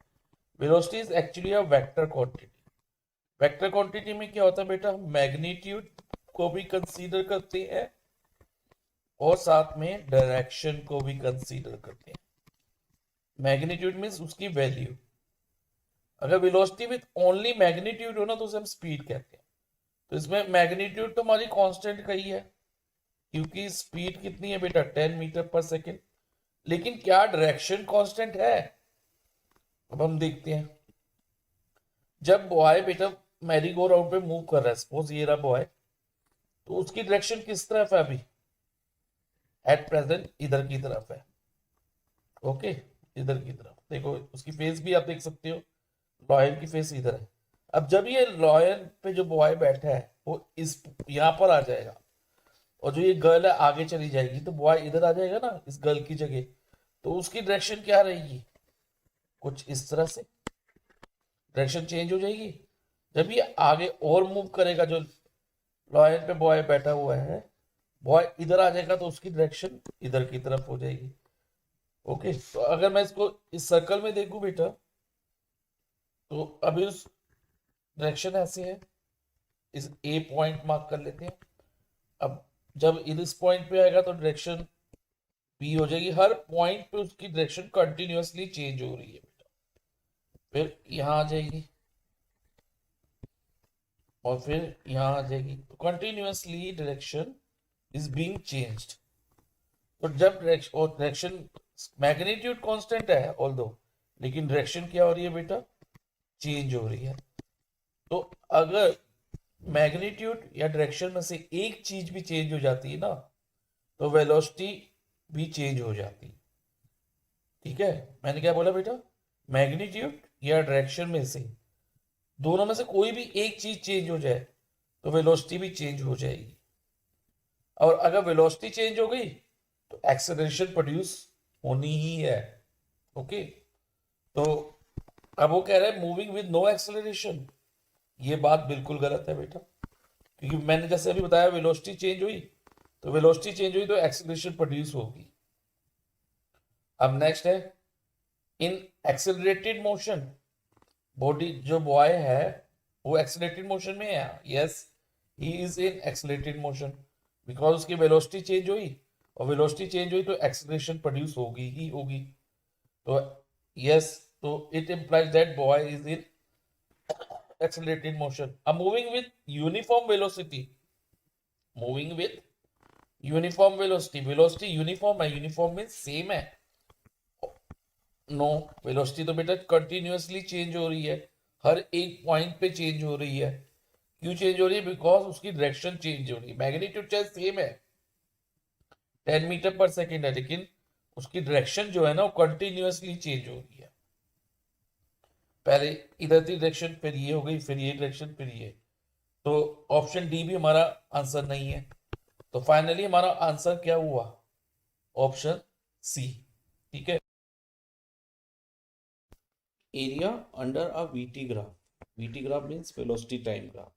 velocity is actually a vector quantity. Vector quantity में क्या होता है बेटा, मैग्नीट्यूड को भी कंसीडर करते हैं और साथ में डायरेक्शन को भी कंसीडर करते हैं। मैग्नीट्यूड मीन्स उसकी वैल्यू। अगर वेलोसिटी विद ओनली मैग्नीट्यूड हो ना तो उसे हम स्पीड कहते हैं। तो इसमें मैग्नीट्यूड तो हमारी कांस्टेंट का ही है, क्योंकि स्पीड कितनी है बेटा 10 मीटर पर सेकेंड। लेकिन क्या डायरेक्शन कांस्टेंट है, अब हम देखते हैं। जब बॉय बेटा मैरी गो राउंड पे मूव कर रहा है, सपोज ये रहा बॉय, तो उसकी डायरेक्शन किस तरफ है अभी, एट प्रेजेंट इधर की तरफ है। ओके, इधर की तरफ देखो, उसकी फेस भी आप देख सकते हो, लॉयन की फेस इधर है। अब जब ये लॉयन पे जो बॉय बैठा है वो इस यहाँ पर आ जाएगा, और जो ये गर्ल है आगे चली जाएगी, तो बॉय इधर आ जाएगा ना इस गर्ल की जगह। तो उसकी डायरेक्शन क्या रहेगी, कुछ इस तरह से डायरेक्शन चेंज हो जाएगी। जब ये आगे और मूव करेगा, जो लॉयन पे बॉय बैठा हुआ है, बॉय इधर आ जाएगा तो उसकी डायरेक्शन इधर की तरफ हो जाएगी। ओके, तो अगर मैं इसको इस सर्कल में देखूं बेटा, तो अभी उस डायरेक्शन ऐसे है, इस ए पॉइंट मार्क कर लेते हैं। अब जब इस पॉइंट पे आएगा तो डायरेक्शन बी हो जाएगी। हर पॉइंट पे उसकी डायरेक्शन कंटिन्यूअसली चेंज हो रही है बेटा। फिर यहाँ आ जाएगी और फिर यहाँ आ जाएगी, तो continuously direction is being changed. तो जब डायरेक्शन मैग्नीट्यूड कांस्टेंट है ऑल दो, लेकिन डायरेक्शन क्या हो रही है बेटा, चेंज हो रही है। तो अगर मैग्नीट्यूड या डायरेक्शन में से एक चीज भी चेंज हो जाती है ना, तो वेलोसिटी भी चेंज हो जाती है। ठीक है, मैंने क्या बोला बेटा, मैग्नीट्यूड या डायरेक्शन में से दोनों में से कोई भी एक चीज चेंज हो जाए तो वेलोसिटी भी चेंज हो जाएगी। और अगर वेलोसिटी चेंज हो गई तो एक्सेलरेशन प्रोड्यूस होनी ही है। ओके, तो अब वो कह रहे हैं मूविंग विद नो एक्सेलरेशन, ये बात बिल्कुल गलत है बेटा, क्योंकि मैंने जैसे अभी बताया वेलोसिटी चेंज हुई, तो वेलोसिटी चेंज हुई तो एक्सेलरेशन प्रोड्यूस होगी। अब नेक्स्ट है इन एक्सेलरेटेड मोशन, बॉडी जो बॉय है वो एक्सेलरेटेड मोशन में है। Yes, he is in accelerated motion, because उसकी वेलोसिटी चेंज हुई, और वेलोसिटी चेंज हुई तो एक्सेलरेशन प्रोड्यूस होगी ही होगी। तो यस, तो it implies that boy is in accelerated motion. Moving with uniform velocity, moving with uniform velocity, velocity uniform है, यूनिफॉर्म मीन सेम है। नो, वेलोसिटी तो बेटा कंटिन्यूअसली चेंज हो रही है, हर एक पॉइंट पे चेंज हो रही है। क्यों चेंज हो रही है? बिकॉज उसकी डायरेक्शन चेंज हो रही है। मैग्नीट्यूड चाहे सेम है, 10 मीटर पर सेकेंड है, लेकिन उसकी डायरेक्शन जो है ना वो कंटिन्यूअसली चेंज हो रही है। पहले इधर थी डायरेक्शन, फिर ये हो गई, फिर ये डायरेक्शन, फिर ये। तो ऑप्शन डी भी हमारा आंसर नहीं है। तो फाइनली हमारा आंसर क्या हुआ? Option C. ठीक है। Area under a VT graph, VT graph means velocity time graph,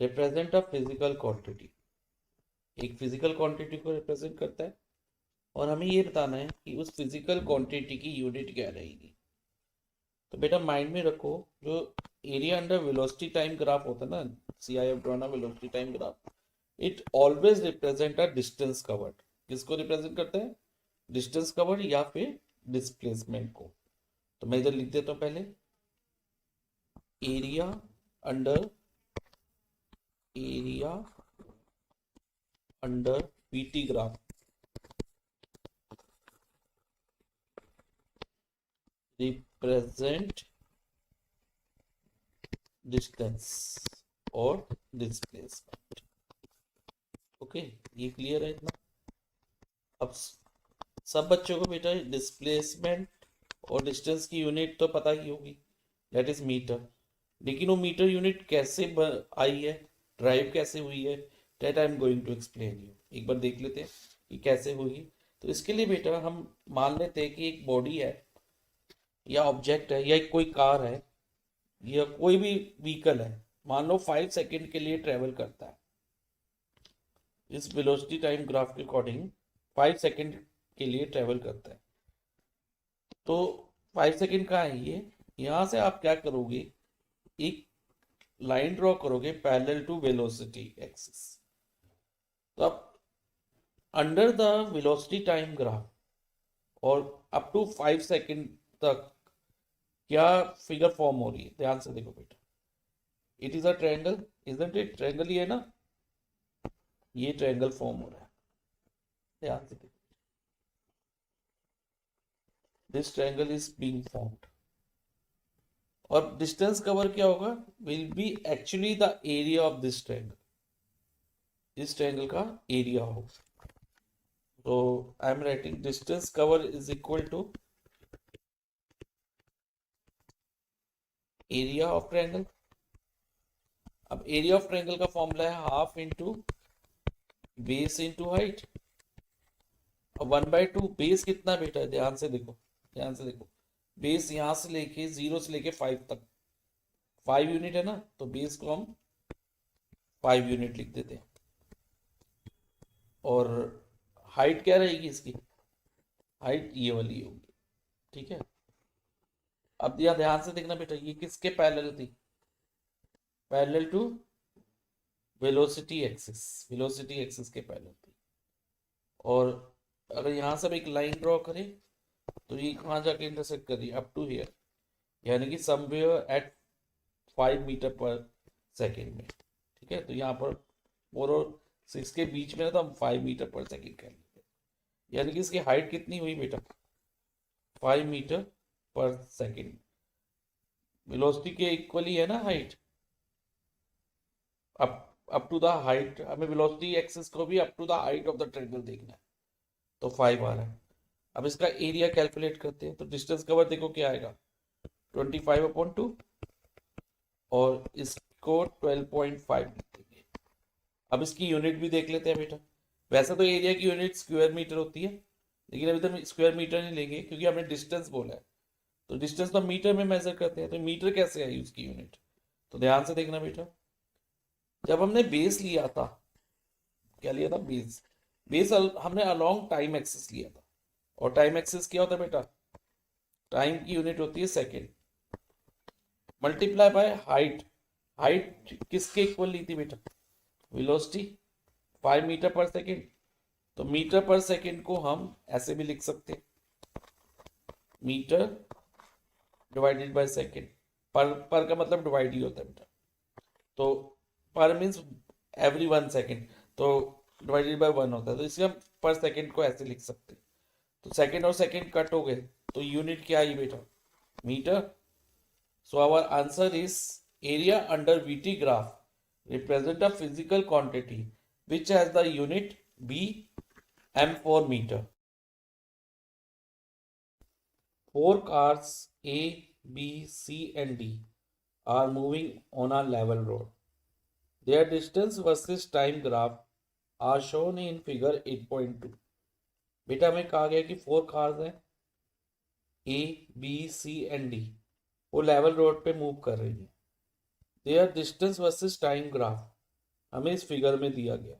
represent a physical quantity, एक फिजिकल क्वांटिटी को रिप्रेजेंट करता है, और हमें ये बताना है कि उस फिजिकल क्वांटिटी की यूनिट क्या रहेगी। तो बेटा माइंड में रखो, जो area under velocity time graph होता है ना, C I F drawn velocity time graph, it always represent a distance covered. किसको रिप्रेजेंट करते हैं? डिस्टेंस कवर्ड या फिर डिस्प्लेसमेंट को। तो मैं इधर लिख देता हूं पहले, area under, area under VT graph represent distance और डिस्प्लेसमेंट। ओके, ये क्लियर है इतना? अब सब बच्चों को बेटा डिस्प्लेसमेंट और डिस्टेंस की यूनिट तो पता ही होगी, दैट इज मीटर। लेकिन वो मीटर यूनिट कैसे आई है, ड्राइव कैसे हुई है, that I am going to explain you. एक बार देख लेते हैं कि कैसे हुई। तो इसके लिए बेटा हम मान लेते हैं कि एक बॉडी है या ऑब्जेक्ट है या कोई कार है या कोई भी व्हीकल है, मान लो 5 सेकेंड के लिए ट्रेवल करता है। इस वेलोसिटी टाइम ग्राफ के अकॉर्डिंग 5 सेकेंड के लिए ट्रेवल करता है। तो 5 सेकेंड का है ये। यहां से आप क्या करोगे, एक लाइन ड्रॉ करोगे पैरेलल टू वेलोसिटी एक्सिस। तो अब under the velocity time graph और अप टू 5 सेकेंड तक क्या फिगर फॉर्म हो रही है, ध्यान से देखो बेटा। It is a triangle, isn't it? Triangle ही है ना, ये ट्रायंगल फॉर्म हो रहा है, ध्यान से देखो। This triangle is being formed, और डिस्टेंस कवर क्या होगा, will be actually the area of this triangle. इस ट्रायंगल का एरिया होगा। तो I am writing distance cover is equal to area of triangle. अब एरिया ऑफ ट्रायंगल का formula है half into base into height. अब 1/2, बेस कितना बेटा है, ध्यान से देखो, ध्यान से देखो। बेस यहां से लेके 0 से लेके 5 तक 5 यूनिट है ना, तो बेस को हम 5 यूनिट लिख देते हैं। और हाइट क्या रहेगी इसकी, हाइट ये वाली होगी। ठीक है। अब यह ध्यान से देखना बेटा, ये किसके पैरेलल थी, parallel to velocity axis, velocity axis के पैरेलल थी। और अगर यहां से एक लाइन ड्रॉ करें तो ये कहाँ जाके इंटरसेक्ट कर रही है, अप टू हियर, यानी कि समवेयर एट 5 मीटर पर सेकेंड में। ठीक है, तो यहाँ पर 4 और 6 के बीच में है, तो हम 5 मीटर पर सेकेंड कह लेते हैं। यानी कि इसकी हाइट कितनी हुई बेटा, 5 मीटर पर सेकेंड। वेलोसिटी के इक्वली है ना height, up to the height, हमें वेलोसिटी एक्सिस को भी up to the height of the triangle देखना है। तो 5 आ रहा है। अब इसका एरिया कैलकुलेट करते हैं। तो डिस्टेंस कवर देखो क्या आएगा, 25/2, और इसको 12.5 लिख देंगे। अब इसकी यूनिट भी देख लेते हैं बेटा। वैसे तो एरिया की यूनिट स्क्वायर मीटर होती है, लेकिन अभी तो हम स्क्वायर मीटर नहीं लेंगे क्योंकि हमने डिस्टेंस बोला है। तो डिस्टेंस तो मीटर में मेजर करते हैं, तो मीटर कैसे आई उसकी यूनिट। तो ध्यान से देखना बेटा, जब हमने बेस लिया था, क्या लिया था, बेस, बेस हमने अलोंग टाइम एक्सिस लिया था। और टाइम एक्सिस क्या होता है बेटा, टाइम की यूनिट होती है second multiply by height. Height किसके इक्वल ली थी बेटा, वेलोसिटी, 5 मीटर पर सेकेंड। तो मीटर पर सेकेंड को हम ऐसे भी लिख सकते हैं, मीटर डिवाइडेड बाय सेकेंड। पर का मतलब डिवाइड ही होता है बेटा। तो पर मीन्स एवरी 1 सेकेंड, तो डिवाइडेड बाय 1 होता है, तो इसलिए हम पर सेकेंड को ऐसे लिख सकते हैं। तो सेकेंड और सेकेंड कट हो गए, तो यूनिट क्या आई बेटा, metre. So our answer is area under VT graph represent a physical quantity which has the unit B m4 meter. Four cars A, B, C and D are moving on a level road. Their distance versus time graph are shown in figure 8.2. बेटा हमें कहा गया कि four cars हैं A B C and D, वो level road पे move कर रही है. Their distance versus time graph हमें इस फिगर में दिया गया.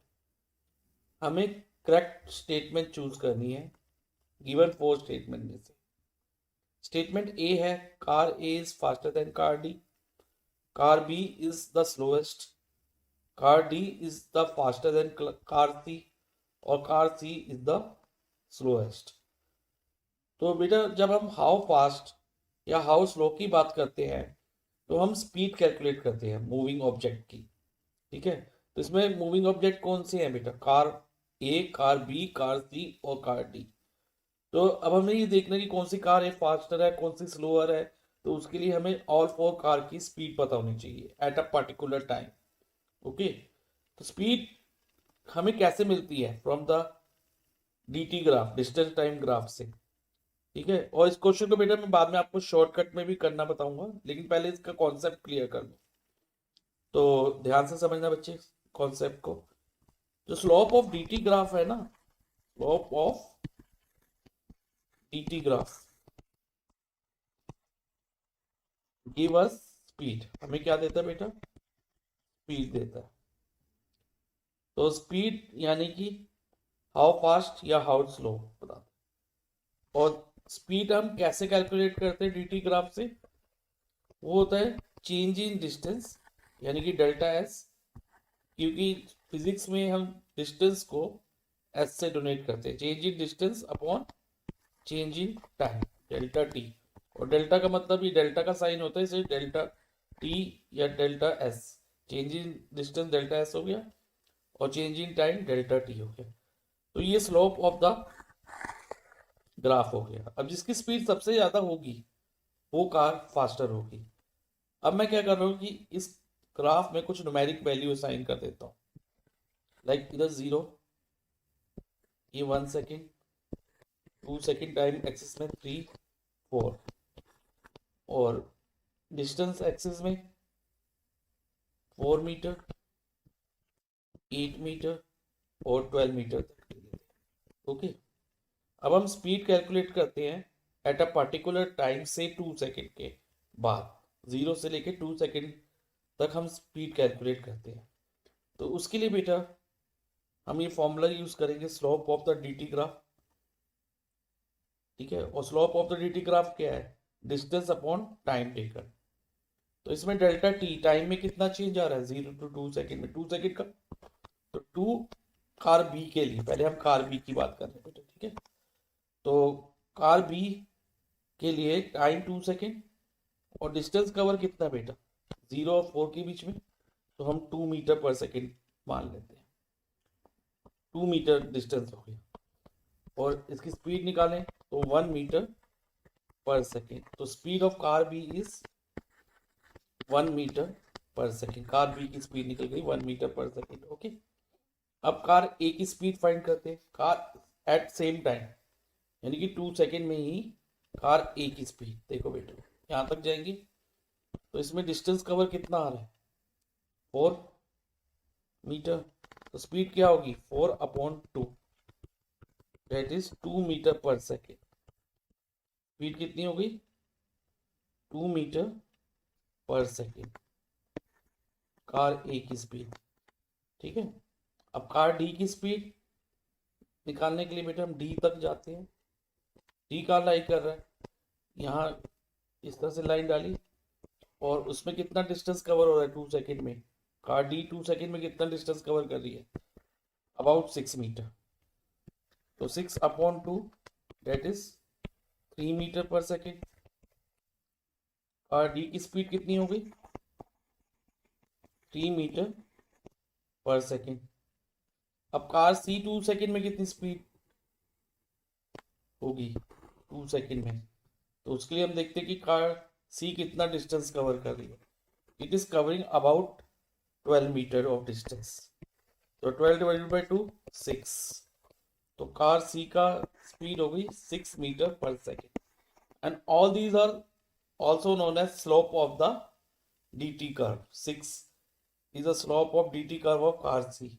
हमें करेक्ट स्टेटमेंट चूज करनी है गिवन फोर स्टेटमेंट में से. स्टेटमेंट ए है car A is faster than car D, car B is the slowest, car D is the faster than car C और car C is the slowest. तो बेटा जब हम हाउ फास्ट या how slow की बात करते हैं तो हम स्पीड कैलकुलेट करते हैं मूविंग ऑब्जेक्ट की. ठीक है, तो इसमें मूविंग ऑब्जेक्ट कौन से हैं बेटा? कार ए, कार बी, कार सी और कार डी. तो अब हमें ये देखना है कि कौन सी कार है फास्टर है, कौन सी स्लोअर है. तो उसके लिए हमें ऑल फोर कार की स्पीड पता होनी चाहिए at a particular time. Okay, तो स्पीड हमें कैसे मिलती है? From the DT graph, distance time graph से. ठीक है, और इस क्वेश्चन को बेटा मैं बाद में आपको शॉर्टकट में भी करना बताऊंगा, लेकिन पहले इसका कॉन्सेप्ट क्लियर कर लो. तो ध्यान से समझना बच्चे कॉन्सेप्ट को. जो स्लोप ऑफ डीटी ग्राफ है ना, slope of DT graph give us speed. हमें क्या देता है बेटा? स्पीड देता है. तो स्पीड यानी कि हाउ फास्ट या हाउ स्लो बता. और स्पीड हम कैसे कैलकुलेट करते हैं डीटी ग्राफ से? वो होता है चेंज इन डिस्टेंस यानी कि डेल्टा एस, क्योंकि फिजिक्स में हम डिस्टेंस को एस से डोनेट करते हैं. Change in distance upon change in time, delta T. और डेल्टा का मतलब ये डेल्टा का साइन होता है, इसे डेल्टा टी या delta S. Change in distance delta S हो गया और change in time delta T हो गया. तो ये स्लोप ऑफ द ग्राफ हो गया. अब जिसकी स्पीड सबसे ज्यादा होगी वो कार फास्टर होगी. अब मैं क्या कर रहा हूँ कि इस ग्राफ में कुछ न्यूमेरिक वैल्यू असाइन कर देता हूँ. लाइक इधर 0, ये 1 सेकेंड, 2 सेकेंड टाइम एक्सिस में 3, 4 और डिस्टेंस एक्सिस में 4 मीटर, 8 मीटर और 12 मीटर तक. ओके, अब हम स्पीड कैलकुलेट करते हैं एट अ पर्टिकुलर टाइम से 2 सेकेंड के बाद. 0 से लेके 2 सेकेंड तक हम स्पीड कैलकुलेट करते हैं. तो उसके लिए बेटा हम ये फॉर्मूला यूज करेंगे slope of the DT graph. ठीक है, और slope of the DT graph क्या है? Distance upon time taken. तो इसमें डेल्टा टी टाइम में कितना चेंज आ रहा है? 0 to 2 सेकेंड में 2 सेकेंड का. तो 2 कार बी के लिए, पहले हम कार बी की बात कर रहे हैं बेटा. ठीक है, तो कार बी के लिए टाइम 2 सेकेंड और डिस्टेंस कवर कितना बेटा? 0 और 4 के बीच में. तो हम 2 मीटर पर सेकेंड मान लेते हैं. 2 मीटर डिस्टेंस हो गया. और इसकी स्पीड निकालें तो 1 मीटर पर सेकेंड. तो speed of car B is 1 metre पर सेकेंड. कार बी की स्पीड निकल गई 1 मीटर पर सेकेंड. ओके, अब कार ए की स्पीड फाइंड करते हैं. कार एट सेम टाइम यानी कि 2 सेकेंड में ही कार ए की स्पीड देखो बेटा यहाँ तक जाएंगी. तो इसमें डिस्टेंस कवर कितना आ रहा है? 4 मीटर. तो स्पीड क्या होगी? 4 अपॉन 2, दैट इज 2 मीटर पर सेकेंड. स्पीड कितनी हो गई? 2 मीटर पर सेकेंड कार ए की स्पीड. ठीक है, अब कार डी की स्पीड निकालने के लिए बेटा हम डी तक जाते हैं. डी का लाइन कर रहा है, यहाँ इस तरह से लाइन डाली और उसमें कितना डिस्टेंस कवर हो रहा है 2 सेकेंड में? कार डी 2 सेकेंड में कितना डिस्टेंस कवर कर रही है? About 6 metre. तो 6 अपॉन 2 दैट इज 3 मीटर पर सेकेंड. कार डी की स्पीड कितनी हो गई? 3 मीटर पर सेकेंड. अब कार सी 2 सेकेंड में कितनी स्पीड होगी 2 सेकेंड में? तो उसके लिए हम देखते हैं कि कार सी कितना डिस्टेंस कवर कर रही है? It is covering about 12 metre of distance. तो 12 डिवाइडेड बाई 2 6। तो कार सी का स्पीड हो गई 6 मीटर पर second. And all these are also known as slope of the dt curve. 6 is the slope of dt curve of car C.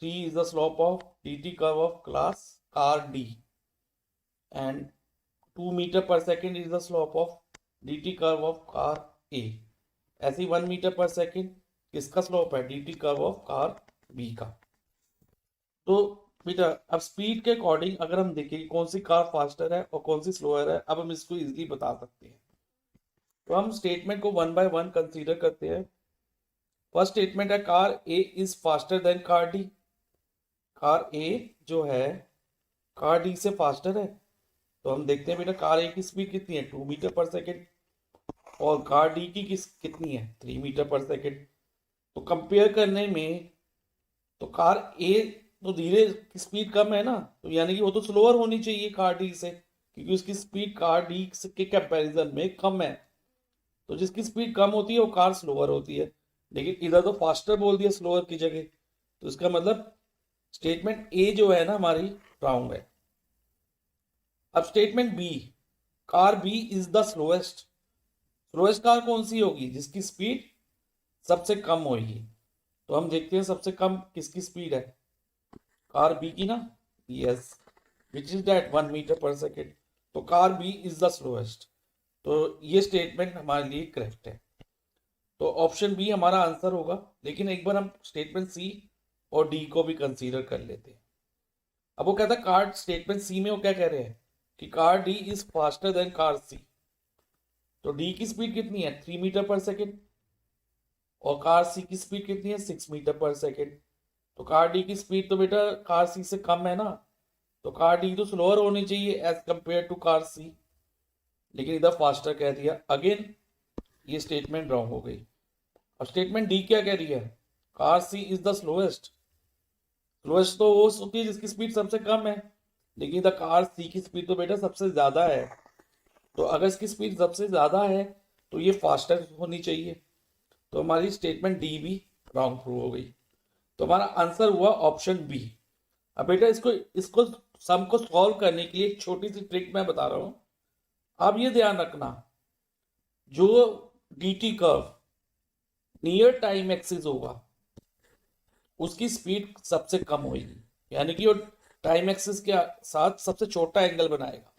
3 is the slope of dt curve of car D. And 2 meter per second is the slope of dt curve of car A. ऐसे 1 metre पर second किसका slope है? dt curve of car B का। तो बेटा अब speed के according अगर हम देखें कौन सी कार फास्टर है और कौन सी स्लोअर है, अब हम इसको इजीली बता सकते हैं। तो हम स्टेटमेंट को वन बाय वन कंसीडर करते हैं। फर्स्ट स्टेटमेंट है car A is faster than car D. Car A जो है कार डी से फास्टर है। तो हम देखते हैं बेटा कार ए की स्पीड कितनी है? 2 मीटर पर सेकेंड। और कार डी की कितनी है? 3 मीटर पर सेकेंड। तो कंपेयर करने में तो कार ए तो धीरे की स्पीड कम है ना, तो यानी कि वो तो स्लोअर होनी चाहिए कार डी से, क्योंकि उसकी स्पीड कार डी के कंपैरिजन में कम है। तो जिसकी स्पीड कम होती है वो कार स्लोअर होती है। लेकिन इधर तो फास्टर बोल दिया स्लोअर की जगह, तो इसका मतलब स्टेटमेंट ए जो है ना हमारी रॉन्ग है। अब statement B, car B is the slowest. Slowest car कौन सी होगी? जिसकी स्पीड सबसे कम होगी। तो हम देखते हैं सबसे कम किसकी स्पीड है? कार बी की ना। Yes, which is that 1 metre पर सेकेंड। तो car B is the slowest. तो ये स्टेटमेंट हमारे लिए करेक्ट है। तो ऑप्शन बी हमारा आंसर होगा। लेकिन एक बार हम स्टेटमेंट सी और डी को भी कंसीडर कर लेते हैं। अब वो कहता है कार स्टेटमेंट सी में वो क्या कह रहे हैं कि car D is faster than car C. तो डी की स्पीड कितनी है? 3 मीटर पर सेकेंड। और कार सी की स्पीड कितनी है? 6 मीटर पर सेकेंड। तो कार डी की स्पीड तो बेटा कार सी से कम है ना, तो कार डी तो स्लोअर होनी चाहिए एज कंपेयर टू कार सी। लेकिन इधर फास्टर कह दिया। अगेन ये स्टेटमेंट रॉन्ग हो गई। और स्टेटमेंट डी क्या कह रही है? Car C is the slowest. Slowest तो वो होती है जिसकी स्पीड सबसे कम है, लेकिन द कार सी की स्पीड तो बेटा सबसे ज्यादा है। तो अगर इसकी स्पीड सबसे ज्यादा है तो ये फास्टर होनी चाहिए। तो हमारी स्टेटमेंट डी भी रॉन्ग प्रूव हो गई। तो हमारा आंसर हुआ ऑप्शन बी। अब बेटा इसको सम को सॉल्व करने के लिए एक छोटी सी ट्रिक मैं बता रहा हूं। आप ये ध्यान रखना, जो dt curve near time axis होगा उसकी स्पीड सबसे कम होगी, यानी कि वो टाइम एक्सिस के साथ सबसे छोटा एंगल बनाएगा।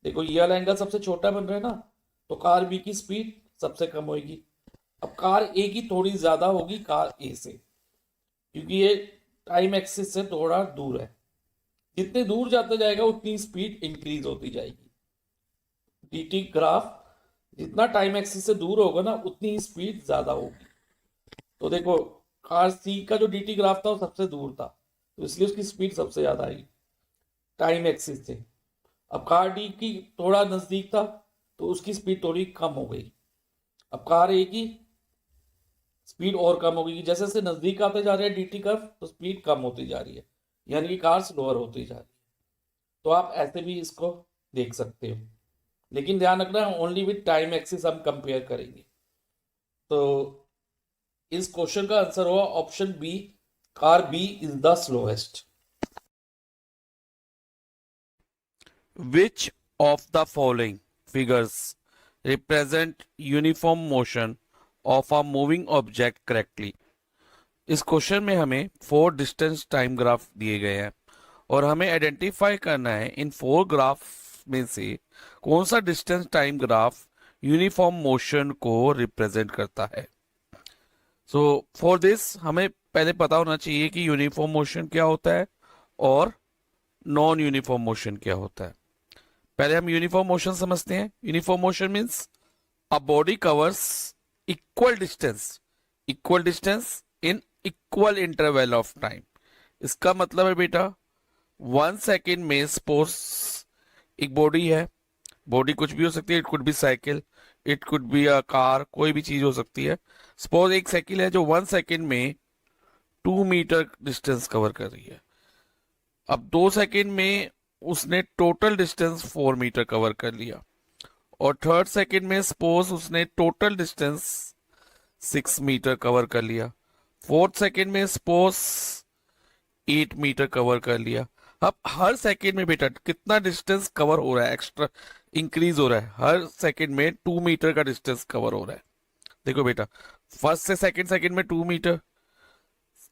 देखो ये वाला एंगल सबसे छोटा बन रहा है ना, तो कार बी की स्पीड सबसे कम होगी। अब कार ए की थोड़ी ज्यादा होगी कार ए से, क्योंकि ये टाइम एक्सिस से थोड़ा दूर है। जितने दूर जाता जाएगा उतनी स्पीड इंक्रीज होती जाएगी। dt ग्राफ जितना टाइम एक्सिस से दूर होगा ना उतनी स्पीड ज्यादा होगी। तो देखो कार सी का जो dt ग्राफ था वो सबसे दूर था, तो इसलिए उसकी स्पीड सबसे ज्यादा आई टाइम एक्सिस से। अब कार डी की थोड़ा नजदीक था तो उसकी स्पीड थोड़ी कम हो गई। अब कार ए की स्पीड और कम हो गई। जैसे जैसे नजदीक आते जा रहे हैं dt कर्व तो स्पीड कम होती जा रही है, यानी कि कार स्लोअर होती जा रही है। तो आप ऐसे भी इसको देख सकते हो, लेकिन ध्यान रखना ओनली विद टाइम एक्सिस हम कंपेयर करेंगे। तो इस क्वेश्चन का आंसर होगा option B, car B is the slowest. Which of the following figures represent uniform motion of a moving object correctly? इस क्वेश्चन में हमें 4 डिस्टेंस टाइम ग्राफ दिए गए हैं और हमें आइडेंटिफाई करना है इन 4 ग्राफ में से कौन सा distance time graph uniform motion को रिप्रेजेंट करता है। सो फॉर दिस हमें पहले पता होना चाहिए कि यूनिफॉर्म मोशन क्या होता है और नॉन यूनिफॉर्म मोशन क्या होता है। पहले हम यूनिफॉर्म मोशन समझते हैं। Uniform motion means a body covers equal distance in equal interval of time. इसका मतलब है बेटा 1 सेकेंड में सपोज एक बॉडी है, बॉडी कुछ भी हो सकती है, it could be cycle, it could be a car, कोई भी चीज हो सकती है। सपोज एक साइकिल है जो 1 सेकेंड में 2 मीटर डिस्टेंस कवर कर रही है। अब 2 सेकेंड में उसने टोटल डिस्टेंस 4 मीटर कवर कर लिया और थर्ड सेकंड में सपोज उसने टोटल डिस्टेंस 6 मीटर कवर कर लिया, फोर्थ सेकंड में सपोज 8 मीटर कवर कर लिया। अब हर सेकंड में बेटा कितना डिस्टेंस कवर हो रहा है, एक्स्ट्रा इंक्रीज हो रहा है, हर सेकंड में 2 मीटर का डिस्टेंस कवर हो रहा है। देखो बेटा, फर्स्ट से सेकंड सेकंड में 2 मीटर,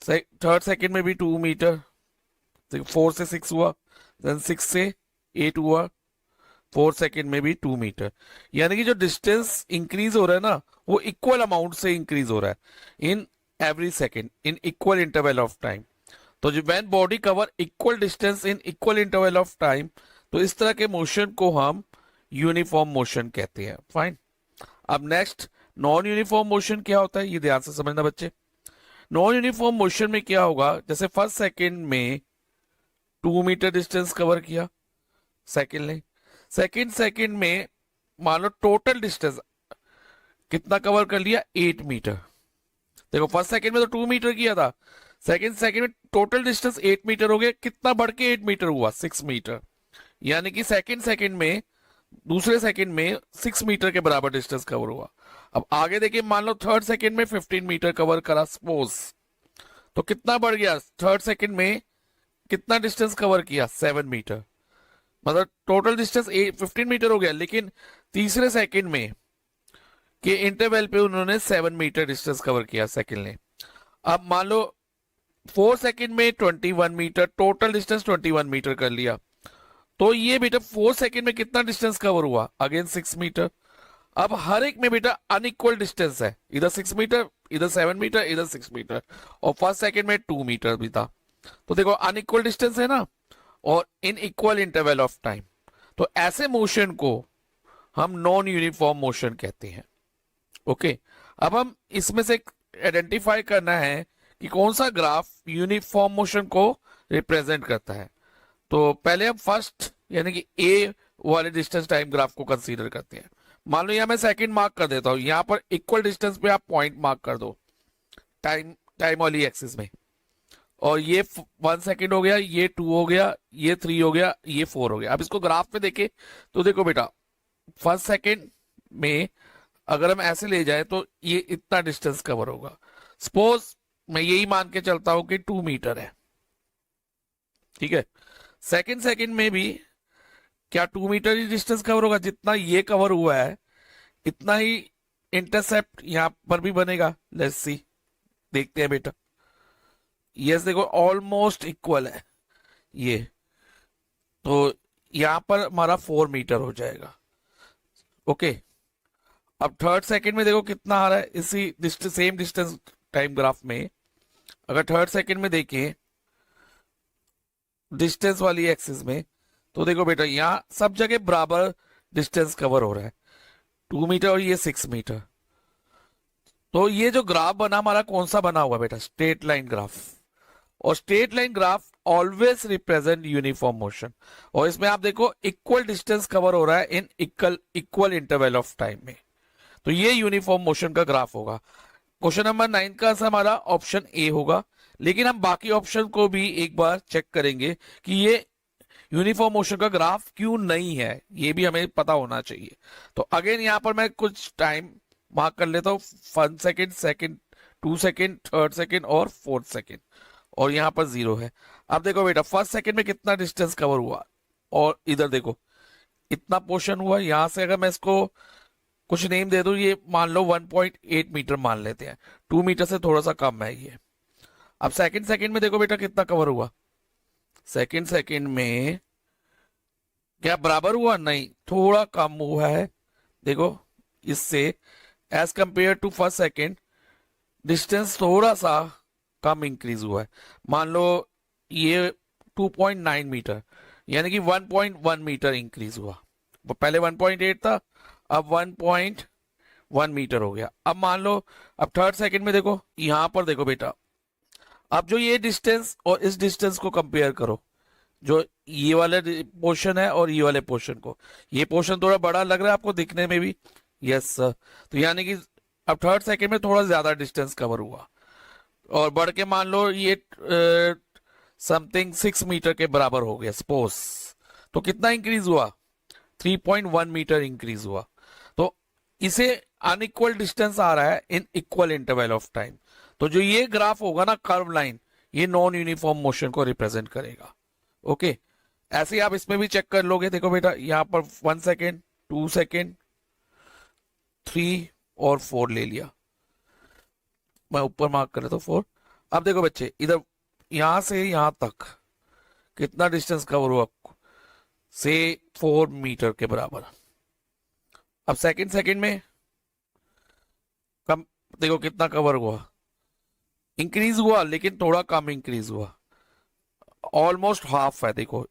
थर्ड सेकंड में भी 2 मीटर, 4 से 6 हुआ, देन 6 से 8 हुआ, फोर्थ सेकंड में भी 2 मीटर। यानी कि जो डिस्टेंस इंक्रीज हो रहा है ना, वो इक्वल अमाउंट से इंक्रीज हो रहा है in every second in equal interval of time. तो जो when body cover equal distance in equal interval of time, तो इस तरह के मोशन को हम यूनिफॉर्म मोशन कहते हैं। फाइन। अब नेक्स्ट, नॉन यूनिफॉर्म मोशन क्या होता है, ये ध्यान से समझना बच्चे। नॉन यूनिफॉर्म मोशन में क्या होगा, जैसे फर्स्ट सेकंड में 2 मीटर डिस्टेंस कवर किया सेकंड ने, सेकंड सेकंड में मान लो टोटल डिस्टेंस कितना कवर कर लिया, 8 मीटर। देखो फर्स्ट सेकंड में तो 2 मीटर किया था, सेकंड सेकंड में टोटल डिस्टेंस 8 मीटर हो गया, कितना बढ़ के 8 मीटर हुआ, 6 मीटर। यानी कि सेकंड सेकंड में, दूसरे सेकंड में 6 मीटर के बराबर डिस्टेंस कवर हुआ। अब आगे देखिए, मान लो थर्ड सेकंड में 15 मीटर कवर करा सपोज, तो कितना बढ़ गया, थर्ड सेकंड में कितना डिस्टेंस कवर किया, 7 मीटर। मतलब टोटल डिस्टेंस 15 मीटर हो गया, लेकिन तीसरे सेकंड में के इंटरवल पे उन्होंने 7 मीटर डिस्टेंस कवर किया सेकंड ने। अब मान लो 4 सेकंड में 21 मीटर, टोटल डिस्टेंस 21 मीटर कर लिया, तो ये बेटा 4 सेकंड में कितना डिस्टेंस कवर हुआ, अगेन 6 मीटर। अब हर एक में बेटा अनइक्वल डिस्टेंस है, इधर 6 मीटर, इधर 7 मीटर, इधर 6 मीटर, और फर्स्ट सेकंड में 2 मीटर भी था। तो देखो अनइक्वल डिस्टेंस है ना, और in equal interval of time, तो ऐसे मोशन को हम नॉन यूनिफॉर्म मोशन कहते हैं। ओके, अब हम इसमें से आइडेंटिफाई करना है कि कौन सा ग्राफ यूनिफॉर्म मोशन को रिप्रेजेंट करता है। तो पहले हम फर्स्ट यानी कि ए वाले डिस्टेंस टाइम ग्राफ को कंसीडर करते हैं। मान लो यहां मैं सेकंड मार्क कर देता हूं, यहां पर इक्वल डिस्टेंस पे आप पॉइंट मार्क कर दो टाइम टाइम वाली एक्सिस में, और ये 1 सेकंड हो गया, ये 2 हो गया, ये 3 हो गया, ये 4 हो गया। अब इसको ग्राफ में देखे तो देखो बेटा, फर्स्ट सेकंड में अगर हम ऐसे ले जाए तो ये इतना डिस्टेंस कवर होगा। सपोज मैं यही मान के चलता हूं कि 2 मीटर है, ठीक है। सेकंड सेकंड में भी क्या 2 मीटर ही डिस्टेंस कवर होगा, जितना ये कवर हुआ है इतना ही इंटरसेप्ट यहां पर भी बनेगा। लेट्स सी, देखते हैं बेटा। यस देखो ऑलमोस्ट इक्वल है ये, तो यहां पर हमारा 4 मीटर हो जाएगा। ओके, अब थर्ड सेकंड में देखो कितना आ रहा है, इसी सेम डिस्टेंस टाइम ग्राफ में अगर थर्ड सेकंड में देखें डिस्टेंस वाली एक्सिस में, तो देखो बेटा यहां सब जगह बराबर डिस्टेंस कवर हो रहा है, 2 मीटर और ये 6 मीटर। तो ये जो ग्राफ बना हमारा कौन सा बना हुआ बेटा, स्ट्रेट लाइन ग्राफ। और straight line graph always represent uniform motion, और इसमें आप देखो इक्वल डिस्टेंस कवर हो रहा है in equal interval of time में, तो ये यूनिफॉर्म मोशन का ग्राफ होगा। क्वेश्चन नंबर 9 का आंसर हमारा ऑप्शन ए होगा, लेकिन हम बाकी ऑप्शन को भी एक बार चेक करेंगे कि ये यूनिफॉर्म मोशन का ग्राफ क्यों नहीं है, ये भी हमें पता होना चाहिए। तो अगेन यहां पर मैं कुछ टाइम मार्क कर लेता हूं, 1 second, second, 2 second, third second और फोर्थ सेकेंड, और यहां पर 0 है। अब देखो बेटा फर्स्ट सेकेंड में कितना डिस्टेंस कवर हुआ, और इधर देखो इतना पोर्शन हुआ। यहां से अगर मैं इसको कुछ नेम दे दूं, ये मान लो 1.8 मीटर मान लेते हैं, 2 मीटर से थोड़ा सा कम है ये। अब सेकंड सेकंड में देखो बेटा कितना कवर हुआ, सेकंड सेकंड में क्या बराबर हुआ, नहीं थोड़ा कम हुआ है। देखो इससे as compare to first second distance थोड़ा सा कम इंक्रीज हुआ है। मान लो ये 2.9 मीटर, यानी कि 1.1 मीटर इंक्रीज हुआ। वो पहले 1.8 था, अब 1.1 मीटर हो गया। अब मान लो अब थर्ड सेकंड में देखो, यहां पर देखो बेटा, अब जो ये डिस्टेंस और इस डिस्टेंस को कंपेयर करो, जो ये वाले पोर्शन है और ये वाले पोर्शन को, ये पोर्शन थोड़ा बड़ा लग रहा है आपको दिखने में भी, यस सर। तो यानी कि अब थर्ड सेकंड में थोड़ा ज्यादा डिस्टेंस कवर हुआ, और बढ़ के मान लो ये समथिंग 6 मीटर के बराबर हो गया सपोज, तो कितना इंक्रीज हुआ, 3.1 मीटर इंक्रीज हुआ। इसे अनइक्वल डिस्टेंस आ रहा है in equal interval of time. तो जो ये ग्राफ होगा ना कर्व लाइन, ये नॉन यूनिफॉर्म मोशन को रिप्रेजेंट करेगा। ओके, ऐसे ही आप इसमें भी चेक कर लोगे। देखो बेटा यहां पर 1 सेकेंड, 2 सेकेंड, 3 और 4 ले लिया, मैं ऊपर मार्क कर लेता हूँ 4। अब देखो बच्चे इधर यहां से यहां तक कितना डिस्टेंस कवर हुआ, से 4 मीटर के बराबर। अब सेकंड सेकंड में कम, देखो कितना कवर हुआ, इंक्रीज हुआ लेकिन थोड़ा कम इंक्रीज हुआ, ऑलमोस्ट हाफ है। देखो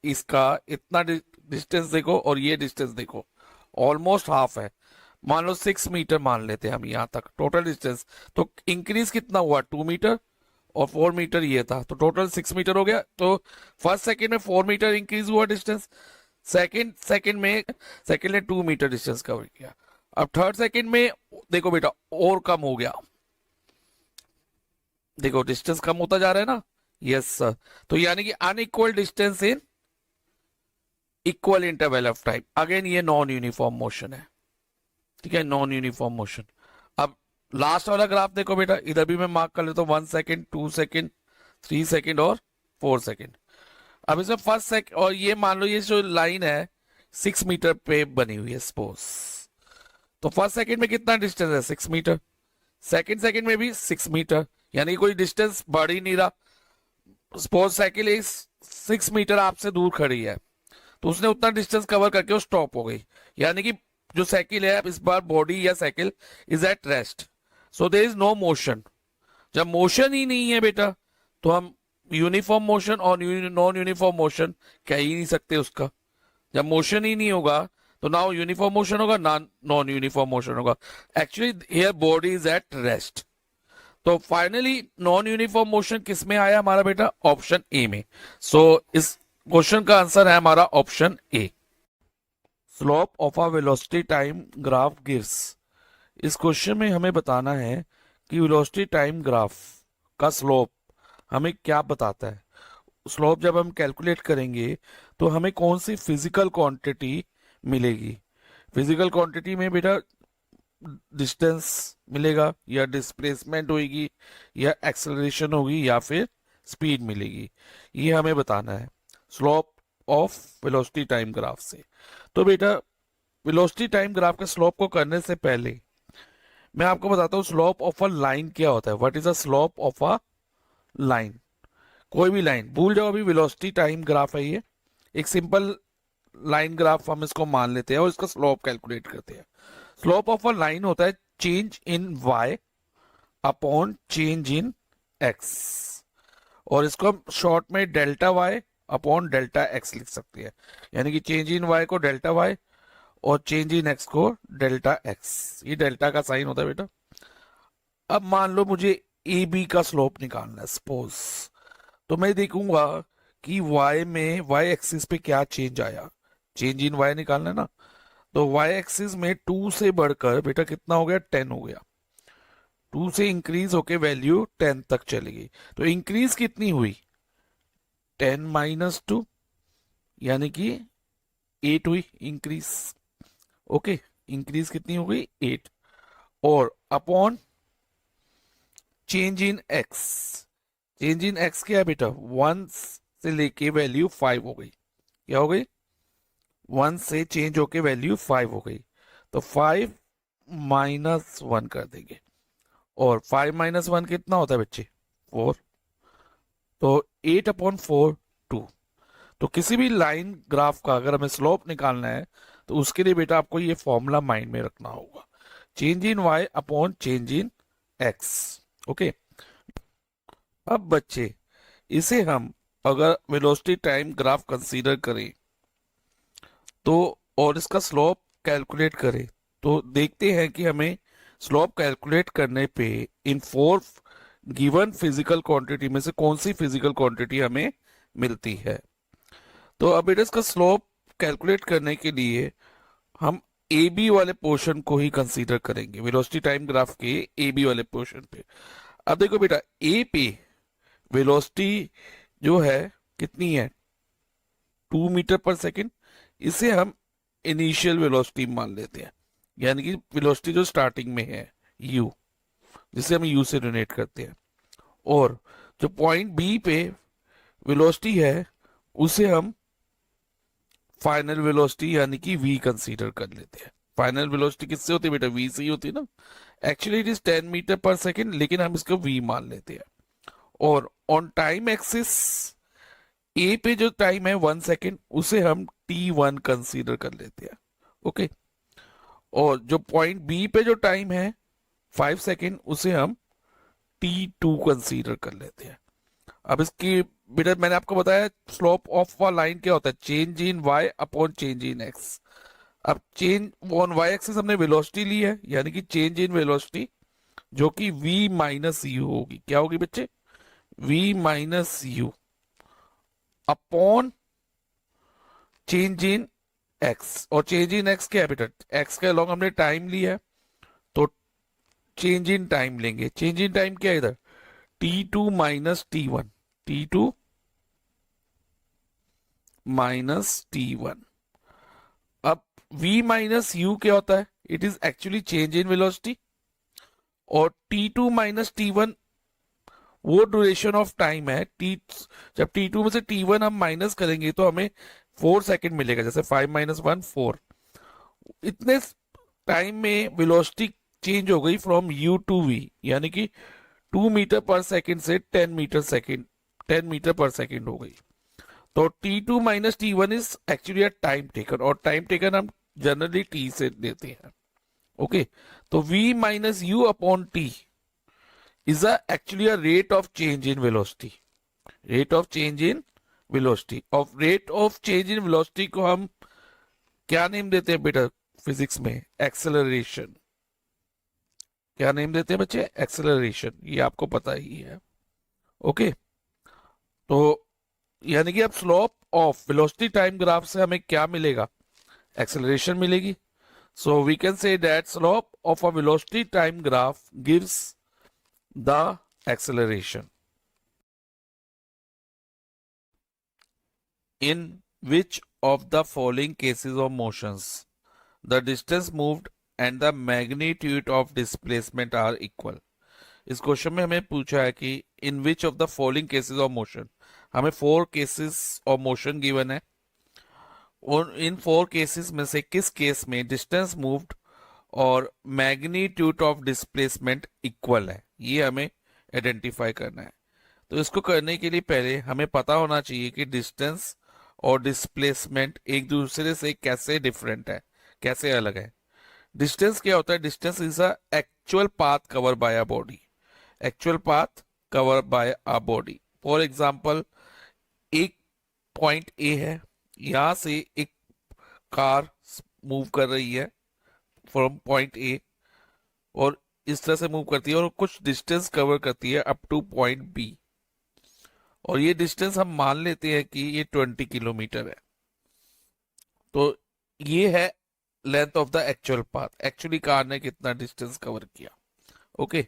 इसका इतना डिस्टेंस देखो और ये डिस्टेंस देखो, ऑलमोस्ट हाफ है। मान लो 6 मीटर मान लेते हैं हम यहाँ तक टोटल डिस्टेंस, तो इंक्रीज कितना हुआ 2 मीटर, और 4 मीटर ये था, तो टोटल 6 मीटर हो गया। तो फर्स्ट सेकंड में 4 मीटर इंक्रीज हुआ डिस्टेंस, सेकंड सेकंड में सेकंड ने 2 मीटर डिस्टेंस कवर किया। अब थर्ड सेकंड में देखो बेटा और कम हो गया, देखो डिस्टेंस कम होता जा रहा है ना। यस सर, तो यानी कि unequal distance in equal interval of time. Again ये नॉन यूनिफॉर्म मोशन है, ठीक है, नॉन यूनिफॉर्म मोशन। अब लास्ट वाला ग्राफ देखो बेटा, इधर भी मैं मार्क कर लेता हूँ 1 सेकेंड, 2 सेकेंड, 3 सेकेंड और 4 सेकेंड। अब इसमें फर्स्ट सेकंड, और ये मान लो ये जो लाइन है 6 मीटर पे बनी हुई है सपोज, तो फर्स्ट सेकंड में कितना डिस्टेंस है 6 मीटर, सेकंड सेकंड में भी 6 मीटर, यानी कोई डिस्टेंस बढ़ ही नहीं रहा। सपोज साइकिल इस 6 मीटर आपसे दूर खड़ी है, तो उसने उतना डिस्टेंस कवर करके वो स्टॉप हो गई, यानी कि जो साइकिल है इस बार बॉडी या cycle is at rest, so there is no motion. जब मोशन ही नहीं है बेटा, तो हम यूनिफॉर्म मोशन और नॉन यूनिफॉर्म मोशन कह ही नहीं सकते उसका। जब मोशन ही नहीं होगा तो ना यूनिफॉर्म मोशन होगा ना नॉन यूनिफॉर्म मोशन होगा। Actually here body is at rest. तो फाइनली नॉन यूनिफॉर्म मोशन किस में आया हमारा बेटा, ऑप्शन ए में। सो इस क्वेश्चन का आंसर है हमारा option A. Slope of a velocity time graph gives. इस क्वेश्चन में हमें बताना है कि वेलोसिटी टाइम ग्राफ का स्लोप हमें क्या बताता है। स्लोप जब हम कैलकुलेट करेंगे तो हमें कौन सी फिजिकल क्वांटिटी मिलेगी। फिजिकल क्वांटिटी में बेटा डिस्टेंस मिलेगा, या डिस्प्लेसमेंट होगी, या एक्सेलरेशन होगी, या फिर स्पीड मिलेगी, ये हमें बताना है slope of velocity time graph से। तो बेटा वेलोसिटी टाइम ग्राफ के स्लोप को करने से पहले मैं आपको बताता हूँ स्लोप ऑफ अ लाइन क्या होता है। What is a slope of a line. कोई भी लाइन भूल जाओ, अभी वेलोसिटी टाइम ग्राफ है ये, एक सिंपल लाइन ग्राफ हम इसको मान लेते हैं और इसका स्लोप कैलकुलेट करते हैं। स्लोप ऑफ अ लाइन होता है change in y upon change in x, और इसको हम शॉर्ट में delta y upon delta x लिख सकते हैं। यानी कि चेंज इन y को डेल्टा y और चेंज इन x को डेल्टा x, ये डेल्टा का साइन होता है बेटा। अब मान लो मुझे ए बी का स्लोप निकालना है सपोज, तो मैं देखूंगा कि y में y एक्सिस पे क्या चेंज आया, चेंज इन y निकालना है ना। तो y एक्सिस में 2 से बढ़कर बेटा कितना हो गया 10 हो गया, 2 से इंक्रीज होके वैल्यू 10 तक चली गई। तो इंक्रीज कितनी हुई 10 माइनस 2, यानी कि 8 हुई इंक्रीज। ओके, इंक्रीज कितनी हो गई 8, और upon change in x. Change in x क्या है बेटा 1 से लेके वैल्यू 5 हो गई, क्या हो गई 1 से चेंज होके वैल्यू 5 हो गई। तो 5 माइनस 1 कर देंगे, और 5 माइनस 1 कितना होता है बच्चे 4, तो 8 अपॉन 4 2। तो किसी भी लाइन ग्राफ का अगर हमें स्लोप निकालना है तो उसके लिए बेटा आपको ये फॉर्मूला माइंड में रखना होगा, change in y upon change in x। Okay, अब बच्चे इसे हम अगर वेलोसिटी टाइम ग्राफ कंसीडर करें तो, और इसका स्लोप कैलकुलेट करें, तो देखते हैं कि हमें स्लोप कैलकुलेट करने पे इन 4 गिवन फिजिकल क्वांटिटी में से कौन सी फिजिकल क्वांटिटी हमें मिलती है। तो अब बेटा इसका स्लोप कैलकुलेट करने के लिए हम ए बी वाले पोर्शन को ही कंसीडर करेंगे, वेलोसिटी टाइम ग्राफ के ए बी वाले पोर्शन पे। अब देखो बेटा ए पे वेलोसिटी जो है कितनी है 2 मीटर पर सेकेंड, इसे हम इनिशियल वेलोसिटी मान लेते हैं, यानी कि वेलोसिटी जो स्टार्टिंग में है u, जिसे हम u से डोनेट करते हैं, और जो पॉइंट बी पे वेलोसिटी है उसे हम फाइनल वेलोसिटी यानी कि v कंसीडर कर लेते हैं। फाइनल वेलोसिटी किससे होती है बेटा? v से ही होती है ना। एक्चुअली इट इज 10 मीटर पर सेकेंड, लेकिन हम इसको v मान लेते हैं। और ऑन टाइम एक्सिस ए पे जो टाइम है 1 सेकेंड, उसे हम t1 कंसीडर कर लेते हैं। ओके, और जो पॉइंट बी पे जो टाइम है 5 सेकेंड, उसे हम t2 कंसीडर कर लेते हैं। अब इसकी बेटा मैंने आपको बताया स्लोप ऑफ अ लाइन क्या होता है? Change in y upon change in x। अब चेंज ऑन y एक्सिस हमने वेलोसिटी ली है, यानी कि चेंज इन वेलोसिटी, जो कि v माइनस यू होगी। क्या होगी बच्चे? v minus u upon change in x। और चेंज इन x क्या है बेटा? x के अलॉन्ग हमने टाइम लिया है, तो चेंज इन टाइम लेंगे। चेंज इन टाइम क्या है इधर? t2 minus t1, t2 minus t1। अब v माइनस यू क्या होता है? It is actually change in velocity, और t2 माइनस t1 वो ड्यूरेशन ऑफ टाइम है। जब t2 में से t1 हम माइनस करेंगे तो हमें 4 सेकेंड मिलेगा, जैसे 5 माइनस 1 4। इतने टाइम में वेलोसिटी चेंज हो गई फ्रॉम u टू v, यानी कि 2 मीटर पर सेकेंड से 10 मीटर पर सेकेंड हो गई। तो t2 minus t1 is actually a time taken, और टाइम टेकन हम जनरली t से देते हैं। ओके, तो v minus u upon t is actually a rate of change in velocity। rate of change in velocity, of rate of change in velocity को हम क्या name देते हैं बेटा फिजिक्स में? एक्सेलरेशन। क्या नेम देते हैं बच्चे? एक्सेलरेशन। ये आपको पता ही है। ओके, तो यानी कि अब slope of velocity time graph से हमें क्या मिलेगा? एक्सेलरेशन मिलेगी। So we can say that slope of a velocity time graph gives the acceleration। In which of the following cases of motions the distance moved and the magnitude of displacement are equal? इस question में हमें पूछा है कि in which of the following cases of motion, हमें 4 cases of motion given है, और इन 4 cases में से किस केस में distance moved और मैग्नीट्यूड ऑफ डिस्प्लेसमेंट इक्वल है, ये हमें आइडेंटिफाई करना है। तो इसको करने के लिए पहले हमें पता होना चाहिए कि डिस्टेंस और डिस्प्लेसमेंट एक दूसरे से कैसे डिफरेंट है, कैसे अलग है। डिस्टेंस क्या होता है? Distance is a actual path cover by a body. Actual path cover by a body. For example, एक पॉइंट ए है, यहां से एक कार मूव कर रही है फ्रॉम पॉइंट ए, और इस तरह से मूव करती है और कुछ डिस्टेंस कवर करती है अप टू पॉइंट बी, और ये डिस्टेंस हम मान लेते हैं कि ये 20 किलोमीटर है। तो ये है length of the actual path. Actually car ने कितना डिस्टेंस कवर किया। ओके,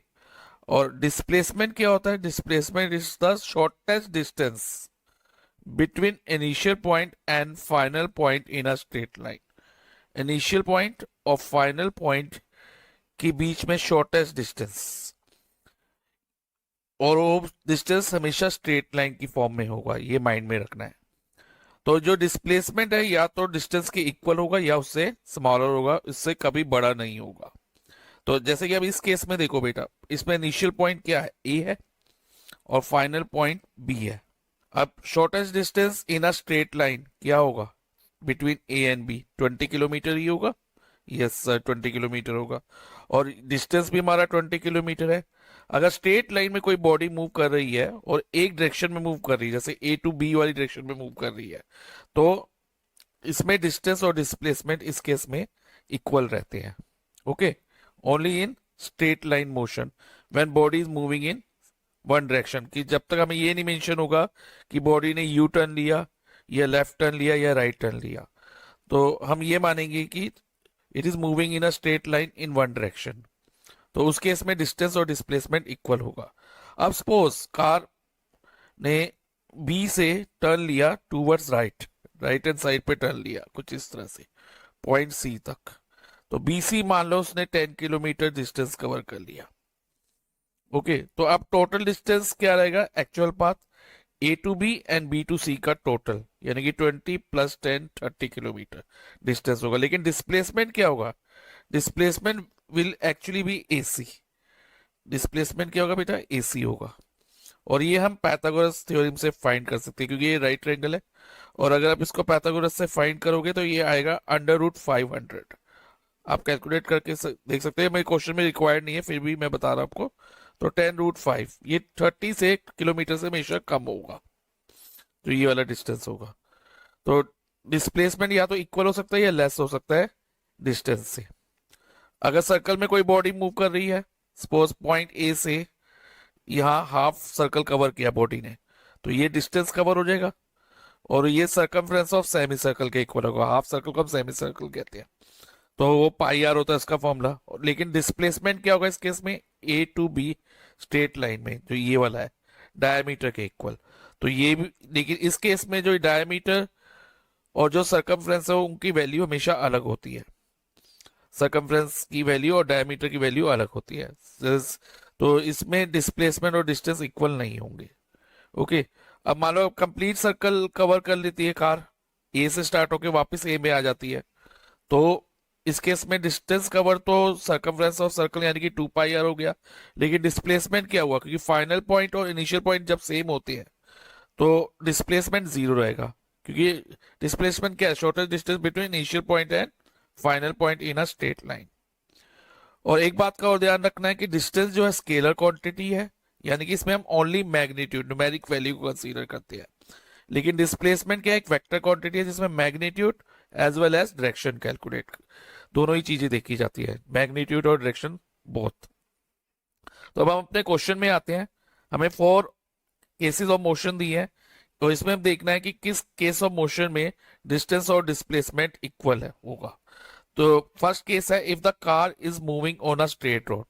और डिस्प्लेसमेंट क्या होता है? Displacement is the shortest distance between initial point and final point in a straight line. Initial point और फाइनल पॉइंट के बीच में शॉर्टेस्ट डिस्टेंस, और वो डिस्टेंस हमेशा स्ट्रेट लाइन की फॉर्म में होगा, ये माइंड में रखना है। तो जो डिस्प्लेसमेंट है या तो डिस्टेंस के इक्वल होगा या उससे स्मॉलर होगा, इससे कभी बड़ा नहीं होगा। तो जैसे कि अब इस केस में देखो बेटा, इसमें इनिशियल पॉइंट क्या है? ए है, और फाइनल पॉइंट बी है। अब shortest distance in a straight line क्या होगा between A and B? 20 kilometre ही होगा। यस सर, 20 किलोमीटर होगा, और डिस्टेंस भी हमारा 20 किलोमीटर है। अगर स्ट्रेट लाइन में कोई बॉडी मूव कर रही है और एक डायरेक्शन में मूव कर रही है, जैसे ए टू बी वाली डायरेक्शन में मूव कर रही है, तो इसमें डिस्टेंस और डिस्प्लेसमेंट इस केस में इक्वल रहते हैं। Okay, only in straight line motion when body is moving in one direction, कि जब तक हमें ये नहीं मेंशन होगा कि बॉडी ने यू टर्न लिया या लेफ्ट टर्न लिया या राइट टर्न लिया, तो हम ये मानेंगे कि it is moving in a straight line in one direction. तो उस केस में डिस्टेंस और डिस्प्लेसमेंट इक्वल होगा। अब सपोज कार ने बी से टर्न लिया towards right, right hand side पे टर्न लिया कुछ इस तरह से पॉइंट सी तक, तो BC मान लो उसने 10 किलोमीटर डिस्टेंस कवर कर लिया। ओके, तो अब टोटल डिस्टेंस क्या रहेगा, actual path A to B and B to C का टोटल, यानी कि 20 प्लस 10 30 किलोमीटर डिस्टेंस होगा। लेकिन डिस्प्लेसमेंट क्या होगा, displacement will actually be AC। Displacement क्या होगा बेटा, AC होगा। और ये हम पाइथागोरस थ्योरम से फाइंड कर सकते हैं, क्योंकि ये राइट ट्रायंगल है। और अगर आप इसको पाइथागोरस से फाइंड करोगे तो ये आएगा √500। आप कैलकुलेट करके देख सकते हैं, मेरे क्वेश्चन में रिक्वायर्ड नहीं है, फिर भी मैं बता रहा हूं आपको। तो 10√5 ये 30 से किलोमीटर से हमेशा कम होगा, तो ये वाला डिस्टेंस होगा। तो डिस्प्लेसमेंट या तो इक्वल हो सकता है या लेस हो सकता है डिस्टेंस से। अगर सर्कल में कोई बॉडी मूव कर रही है, सपोज पॉइंट ए से यहाँ हाफ सर्कल कवर किया बॉडी ने, तो ये डिस्टेंस कवर हो जाएगा। और ये सर्कमफ्रेंस ऑफ सेमी सर्कल के इक्वल होगा। हाफ सर्कल को हम सेमी सर्कल कहते हैं, तो वो पाई आर होता है इसका फॉर्मूला। लेकिन डिस्प्लेसमेंट क्या होगा इस केस में, A to B straight line में जो ये वाला है डायमीटर के इक्वल। तो ये भी, लेकिन इस केस में जो डायमीटर और जो सर्कमफ्रेंस है उनकी वैल्यू हमेशा अलग होती है। सर्कमफ्रेंस की वैल्यू और डायमीटर की वैल्यू अलग होती है, तो इसमें डिस्प्लेसमेंट और डिस्टेंस इक्वल नहीं होंगे। ओके, अब मान लो कंप्लीट सर्कल कवर कर लेती है कार, ए से स्टार्ट होके वापस ए में आ जाती है, तो इस केस में डिस्टेंस कवर तो सर्कमफ्रेंस ऑफ सर्कल यानी कि 2πr हो गया। लेकिन डिस्प्लेसमेंट क्या हुआ, क्योंकि फाइनल पॉइंट और इनिशियल पॉइंट जब सेम होते हैं तो डिस्प्लेसमेंट 0 रहेगा, क्योंकि डिस्प्लेसमेंट क्या है, shortest distance between initial point and final point in a straight line. और एक बात का और ध्यान रखना है कि डिस्टेंस जो है स्केलर क्वांटिटी है, यानी कि इसमें हम ओनली मैग्नीट्यूड न्यूमेरिक वैल्यू को कंसीडर करते हैं। लेकिन डिस्प्लेसमेंट क्या है, एक वेक्टर क्वांटिटी है जिसमें magnitude as well as direction calculate, दोनों ही चीजें देखी जाती है, मैग्नीट्यूड और डायरेक्शन बोथ। तो अब हम अपने क्वेश्चन में आते हैं। हमें 4 केसेस ऑफ मोशन दी है, तो इसमें हम देखना है कि किस केस ऑफ मोशन में डिस्टेंस और डिस्प्लेसमेंट इक्वल है होगा। तो फर्स्ट केस है, if the car is moving on a straight road,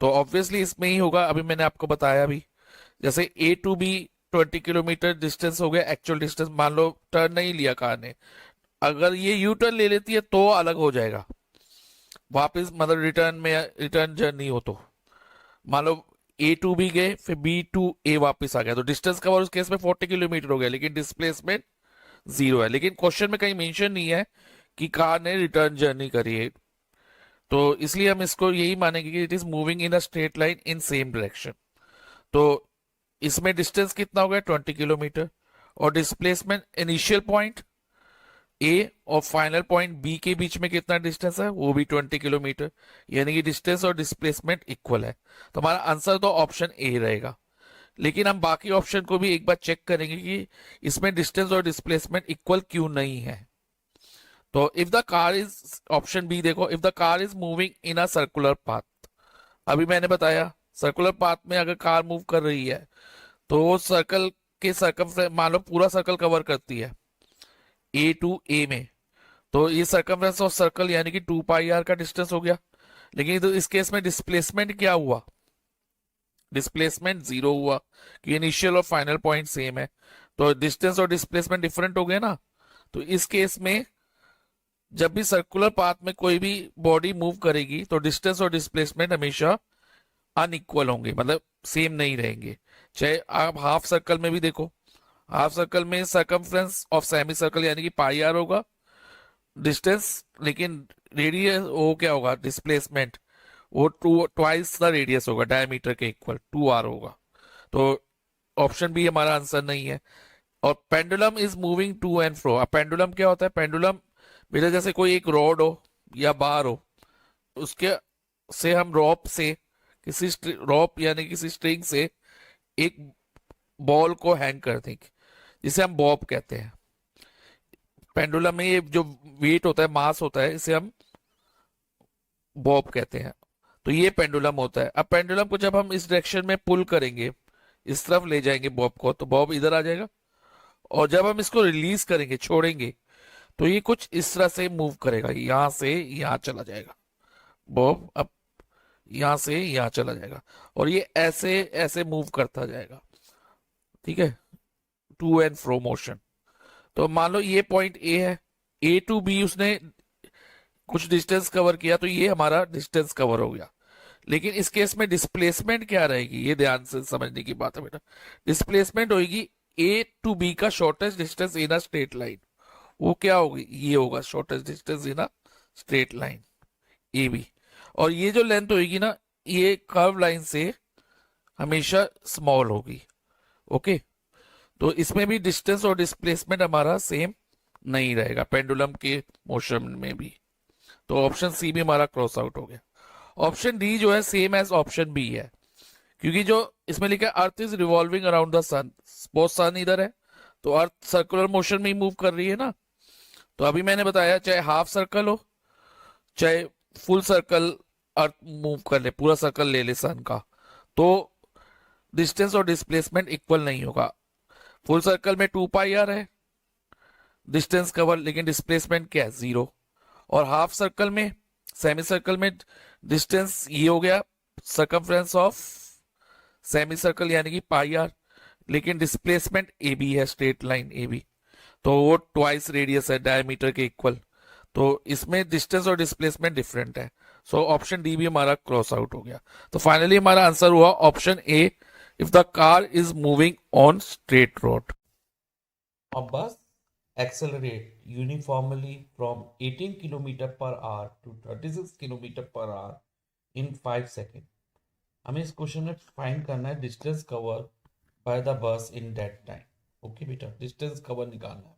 तो ऑब्वियसली इसमें ही होगा। अभी मैंने आपको बताया भी, जैसे A to B 20 kilometre distance हो गया एक्चुअल डिस्टेंस, मान लो टर्न नहीं लिया कार ने, अगर ये यू टर्न ले लेती है तो अलग हो जाएगा वापस, मतलब रिटर्न जर्नी हो तो मान लो A टू B गए फिर B टू A वापस आ गया, तो डिस्टेंस कवर उस केस में 40 किलोमीटर हो गया, लेकिन डिस्प्लेसमेंट 0 है। लेकिन क्वेश्चन में कहीं मेंशन नहीं है कि कार ने रिटर्न जर्नी करी है, तो इसलिए हम इसको यही मानेंगे कि it is moving in a straight line in same direction. तो इसमें डिस्टेंस कितना हो गया, 20 किलोमीटर। और डिस्प्लेसमेंट इनिशियल पॉइंट ए और फाइनल पॉइंट बी के बीच में कितना डिस्टेंस है, वो भी 20 किलोमीटर, यानी कि डिस्टेंस और डिस्प्लेसमेंट इक्वल है। तो हमारा आंसर तो ऑप्शन ए रहेगा। लेकिन हम बाकी ऑप्शन को भी एक बार चेक करेंगे कि इसमें डिस्टेंस और डिस्प्लेसमेंट इक्वल क्यों नहीं है। तो if the car is, option B देखो, if the car is moving in a circular path, अभी मैंने बताया सर्कुलर पाथ में अगर कार मूव कर रही है तो वो सर्कल के सर्कम, मान लो पूरा सर्कल कवर करती है A टू A में, तो ये सर्कमफ्रेंस ऑफ सर्कल यानी कि 2πr का डिस्टेंस हो गया। लेकिन तो इस केस में डिस्प्लेसमेंट क्या हुआ, डिस्प्लेसमेंट 0 हुआ, कि इनिशियल और फाइनल पॉइंट सेम है, तो डिस्टेंस और डिस्प्लेसमेंट डिफरेंट हो गए ना। तो इस केस में जब भी सर्कुलर पाथ में कोई भी बॉडी मूव करेगी तो डिस्टेंस और डिस्प्लेसमेंट हमेशा अनइक्वल होंगे, मतलब सेम नहीं रहेंगे। चाहे आप हाफ सर्कल में भी देखो, हाफ सर्कल में सर्कमफ्रेंस ऑफ सेमी सर्कल यानी कि πr होगा डिस्टेंस, लेकिन रेडियस वो क्या होगा, डिस्प्लेसमेंट वो ट्वाइस द रेडियस होगा, डायमीटर के इक्वल 2r होगा। तो ऑप्शन बी हमारा आंसर नहीं है। और pendulum is moving to and fro, अब पेंडुलम क्या होता है, पेंडुलम बेटा जैसे कोई एक रॉड हो या बार हो, उसके से हम रॉप से किसी रॉप यानी किसी स्ट्रिंग से एक बॉल को हैंग कर दें, जिसे हम बॉब कहते हैं। पेंडुलम में ये जो वेट होता है, मास होता है, इसे हम बॉब कहते हैं। तो ये पेंडुलम होता है। अब पेंडुलम को जब हम इस डायरेक्शन में पुल करेंगे, इस तरफ ले जाएंगे बॉब को, तो बॉब इधर आ जाएगा। और जब हम इसको रिलीज करेंगे, छोड़ेंगे, तो ये कुछ इस तरह से मूव करेगा, यहां से यहां चला जाएगा बॉब, अब यहां से यहां चला जाएगा, और ये ऐसे ऐसे मूव करता जाएगा, ठीक है, टू एंड फ्रो मोशन। तो मान लो ये पॉइंट ए है, A टू B उसने कुछ डिस्टेंस कवर किया तो ये हमारा डिस्टेंस कवर हो गया। लेकिन इस केस में डिस्प्लेसमेंट क्या रहेगी, ये ध्यान से समझने की बात है बेटा। डिस्प्लेसमेंट होगी ए टू बी का shortest distance in a straight line. वो क्या होगी, ये होगा shortest distance in a straight line A B. और ये जो लेंथ होगी ना, ये कर्व लाइन से हमेशा स्मॉल होगी। ओके, तो इसमें भी डिस्टेंस और डिस्प्लेसमेंट हमारा सेम नहीं रहेगा पेंडुलम के मोशन में भी। तो ऑप्शन सी भी हमारा क्रॉस आउट हो गया। ऑप्शन डी जो है सेम एज ऑप्शन बी है, क्योंकि जो इसमें लिखा है earth is revolving around the sun, बहुत सन इधर है तो अर्थ सर्कुलर मोशन में ही मूव कर रही है ना। तो अभी मैंने बताया चाहे हाफ सर्कल हो चाहे फुल सर्कल अर्थ मूव कर ले, पूरा सर्कल ले ले सन का, तो डिस्टेंस और डिस्प्लेसमेंट इक्वल नहीं होगा। फुल सर्कल में 2πr है डिस्टेंस कवर, लेकिन डिस्प्लेसमेंट क्या है, 0। और हाफ सर्कल में, सेमी सर्कल में डिस्टेंस ये हो गया सर्कमफ्रेंस ऑफ सेमी सर्कल यानी कि πr, लेकिन डिस्प्लेसमेंट ए बी है, स्ट्रेट लाइन ए बी, तो वो ट्वाइस रेडियस है डायमीटर के इक्वल। तो इसमें डिस्टेंस और डिस्प्लेसमेंट डिफरेंट है। सो ऑप्शन डी भी हमारा क्रॉस आउट हो गया। तो फाइनली हमारा आंसर हुआ option A, if the car is moving on straight road. A bus accelerate uniformly from 18 km per hour to 36 km per hour in 5 seconds. हमें इस question में फाइंड करना है distance cover by the bus in that time. Okay बेटा, distance cover निकालना है।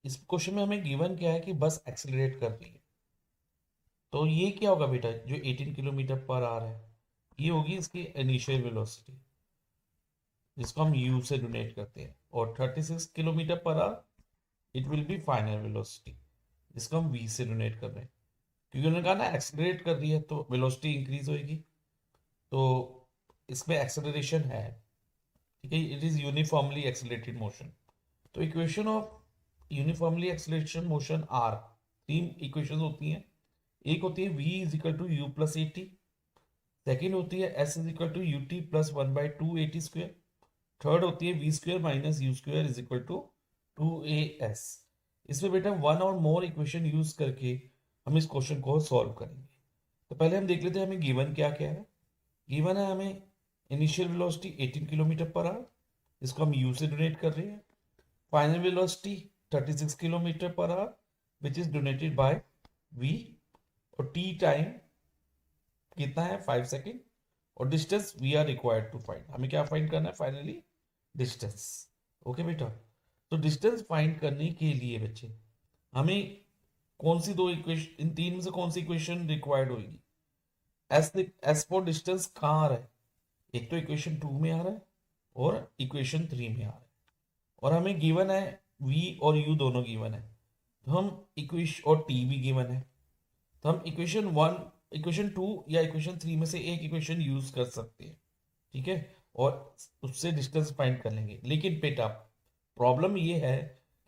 इस question में हमें गिवन क्या है कि बस एक्सेलरेट कर रही है, तो ये क्या होगा बेटा, जो 18 किलोमीटर पर आवर है ये होगी इसकी इनिशियल वेलोसिटी, जिसको हम u से डोनेट करते हैं, और 36 kilometre per hour it will be final velocity, जिसको हम v से डोनेट कर रहे हैं। क्योंकि उन्होंने कहा ना एक्सेलरेट कर रही है तो वेलोसिटी इंक्रीज होगी, तो इसमें एक्सेलरेशन है। ठीक है, it is uniformly accelerated motion. तो equation of uniformly acceleration motion are, तीन इक्वेशन होती हैं। एक होती है v is equal to u plus a t, second होती है s is equal to u t plus 1/2 a t square, third होती है v square minus u square is equal to 2as। इसमें बेटा वन और मोर इक्वेशन यूज करके हम इस क्वेश्चन को सॉल्व करेंगे। तो पहले हम देख लेते हैं हमें गिवन क्या क्या है। गिवन है हमें initial velocity 18 kilometre per hour, इसको हम u से डोनेट कर रहे हैं। Final velocity 36 kilometre per hour which is denoted by v, और t टाइम कितना है 5 सेकेंड, और distance we are required to find. हमें क्या फाइंड करना है फाइनली, डिस्टेंस। ओके बेटा, तो डिस्टेंस फाइंड करने के लिए बच्चे हमें कौन सी दो इक्वेशन, इन तीन में से कौन सी इक्वेशन रिक्वायर्ड होगी। एस फॉर डिस्टेंस कहाँ आ रहा है, एक तो इक्वेशन 2 में आ रहा है और इक्वेशन 3 में आ रहा है, और हमें गिवन है v और u दोनों गिवन है, तो हम इक्वेशन, और t भी गिवन है, तो हम इक्वेशन 2 या इक्वेशन 3 में से एक इक्वेशन यूज कर सकते हैं। ठीक है, और उससे डिस्टेंस फाइंड कर लेंगे। लेकिन बेटा प्रॉब्लम ये है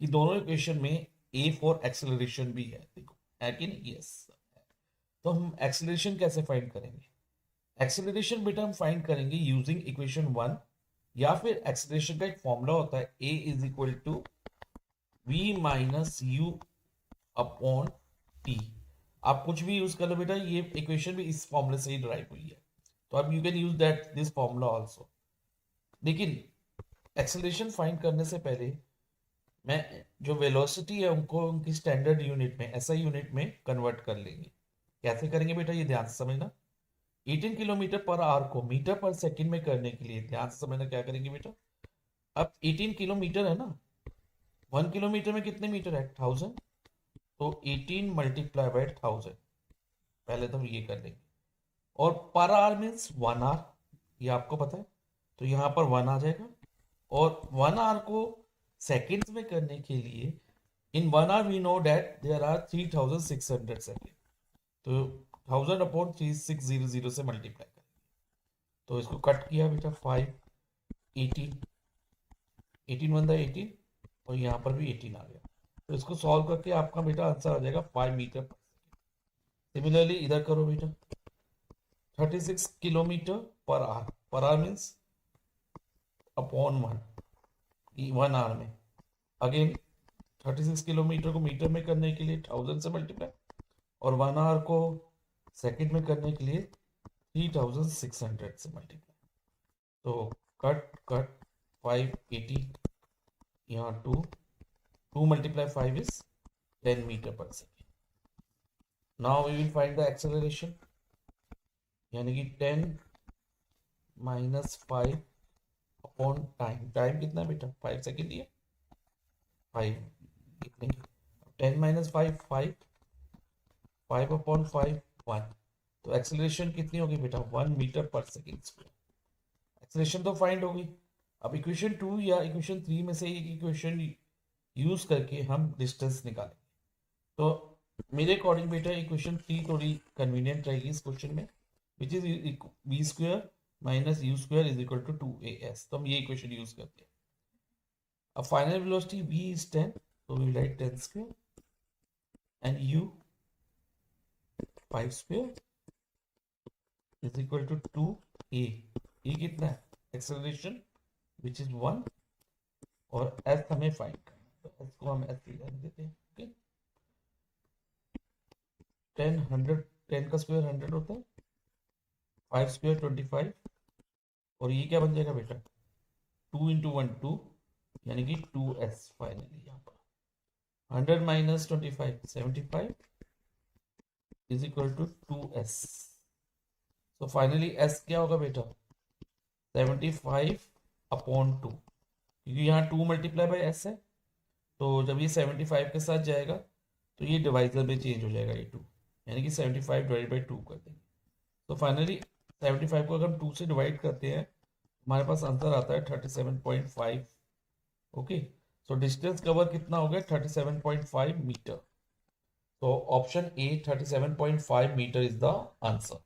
कि दोनों इक्वेशन में a फॉर एक्सेलरेशन भी है, देखो है कि नहीं, यस। तो हम एक्सेलरेशन कैसे फाइंड करेंगे, एक्सेलरेशन बेटा हम फाइंड करेंगे यूजिंग इक्वेशन 1, या फिर एक्सेलरेशन का एक फॉर्मूला होता है a is equal to v minus u upon t. आप कुछ भी यूज कर लो बेटा, ये इक्वेशन भी इस फॉर्मूले से ही ड्राइव हुई है, तो अब you can use that this formula also. लेकिन एक्सेलरेशन फाइंड करने से पहले मैं जो वेलोसिटी है उनको उनकी स्टैंडर्ड यूनिट में, एसआई यूनिट में कन्वर्ट कर लेंगे। कैसे करेंगे बेटा, ये ध्यान से समझना। 18 किलोमीटर पर आवर को मीटर पर सेकंड में करने के लिए ध्यान से समझना क्या करेंगे बेटा। अब 18 किलोमीटर है ना, 1 किलोमीटर में कितने मीटर है, 1000, तो 18 मल्टीप्लाई बाय 1000, पहले तो हम ये कर लेंगे। और पर आवर मीन्स 1 आवर, ये आपको पता है, तो यहाँ पर 1 आ जाएगा। और 1 आवर को सेकेंड्स में करने के लिए in 1 hour we know that there are 3600 second, तो 1000 अपॉन 3600 से मल्टीप्लाई करेंगे, तो इसको कट किया बेटा 5, 18 1 था 18, और यहाँ पर भी 18 आ गया, तो इसको सॉल्व करके आपका बेटा आंसर आ जाएगा 5 मीटर पर सेकेंड। सिमिलरली इधर करो बेटा, 36 kilometre per hour means upon 1 hour में, अगेन 36 किलोमीटर को मीटर में करने के लिए 1000 से मल्टीप्लाई, और 1 आवर को सेकंड में करने के लिए 3600 से मल्टीप्लाई। तो कट कट 580, यहाँ 2 मल्टीप्लाई 5 इज 10 मीटर पर second. Now we will find the acceleration, यानी कि 10 माइनस 5 अपॉन टाइम। टाइम कितना है बेटा? 5 सेकेंड दिया, 5 कितने? 10 माइनस 5 5, 5 अपॉन 5 1। तो एक्सेलरेशन कितनी होगी बेटा? 1 मीटर पर सेकेंड स्क्वायर। एक्सेलरेशन तो फाइंड होगी। अब इक्वेशन 2 या इक्वेशन 3 में से एक इक्वेशन यूज करके हम डिस्टेंस निकालेंगे। तो मेरे अकॉर्डिंग बेटा इक्वेशन 3 थोड़ी कन्वीनियंट रहेगी इस क्वेश्चन में, which is B square minus u square is equal to 2as। तो हम ये इक्वेशन यूज करते हैं। अब final velocity v is 10, so we write 10 square and u 5 square is equal to 2a। ये कितना है? एक्सेलरेशन विच इज 1, और s हमें फाइंड करना है, तो s को हम s रहने देते हैं। ओके, 10 का स्क्वायर 100 होता है, 5 स्क्वायर 25, और ये क्या बन जाएगा बेटा? 2 इंटू 1 2, यानी कि 2s फाइनली यहाँ पर। 100 minus 25 75 is equal to 2s। तो फाइनली s क्या होगा बेटा? 75 अपॉन 2, क्योंकि यहाँ 2 मल्टीप्लाई बाई s है, तो जब ये 75 के साथ जाएगा तो ये डिवाइजर में चेंज हो जाएगा, ये 2, यानी कि 75 डिवाइड बाई 2 कर देंगे। तो फाइनली 75 को अगर हम 2 से डिवाइड करते हैं, हमारे पास आंसर आता है 37.5। ओके, सो डिस्टेंस कवर कितना हो गया? 37.5 मीटर। तो option A 37.5 metre is the answer.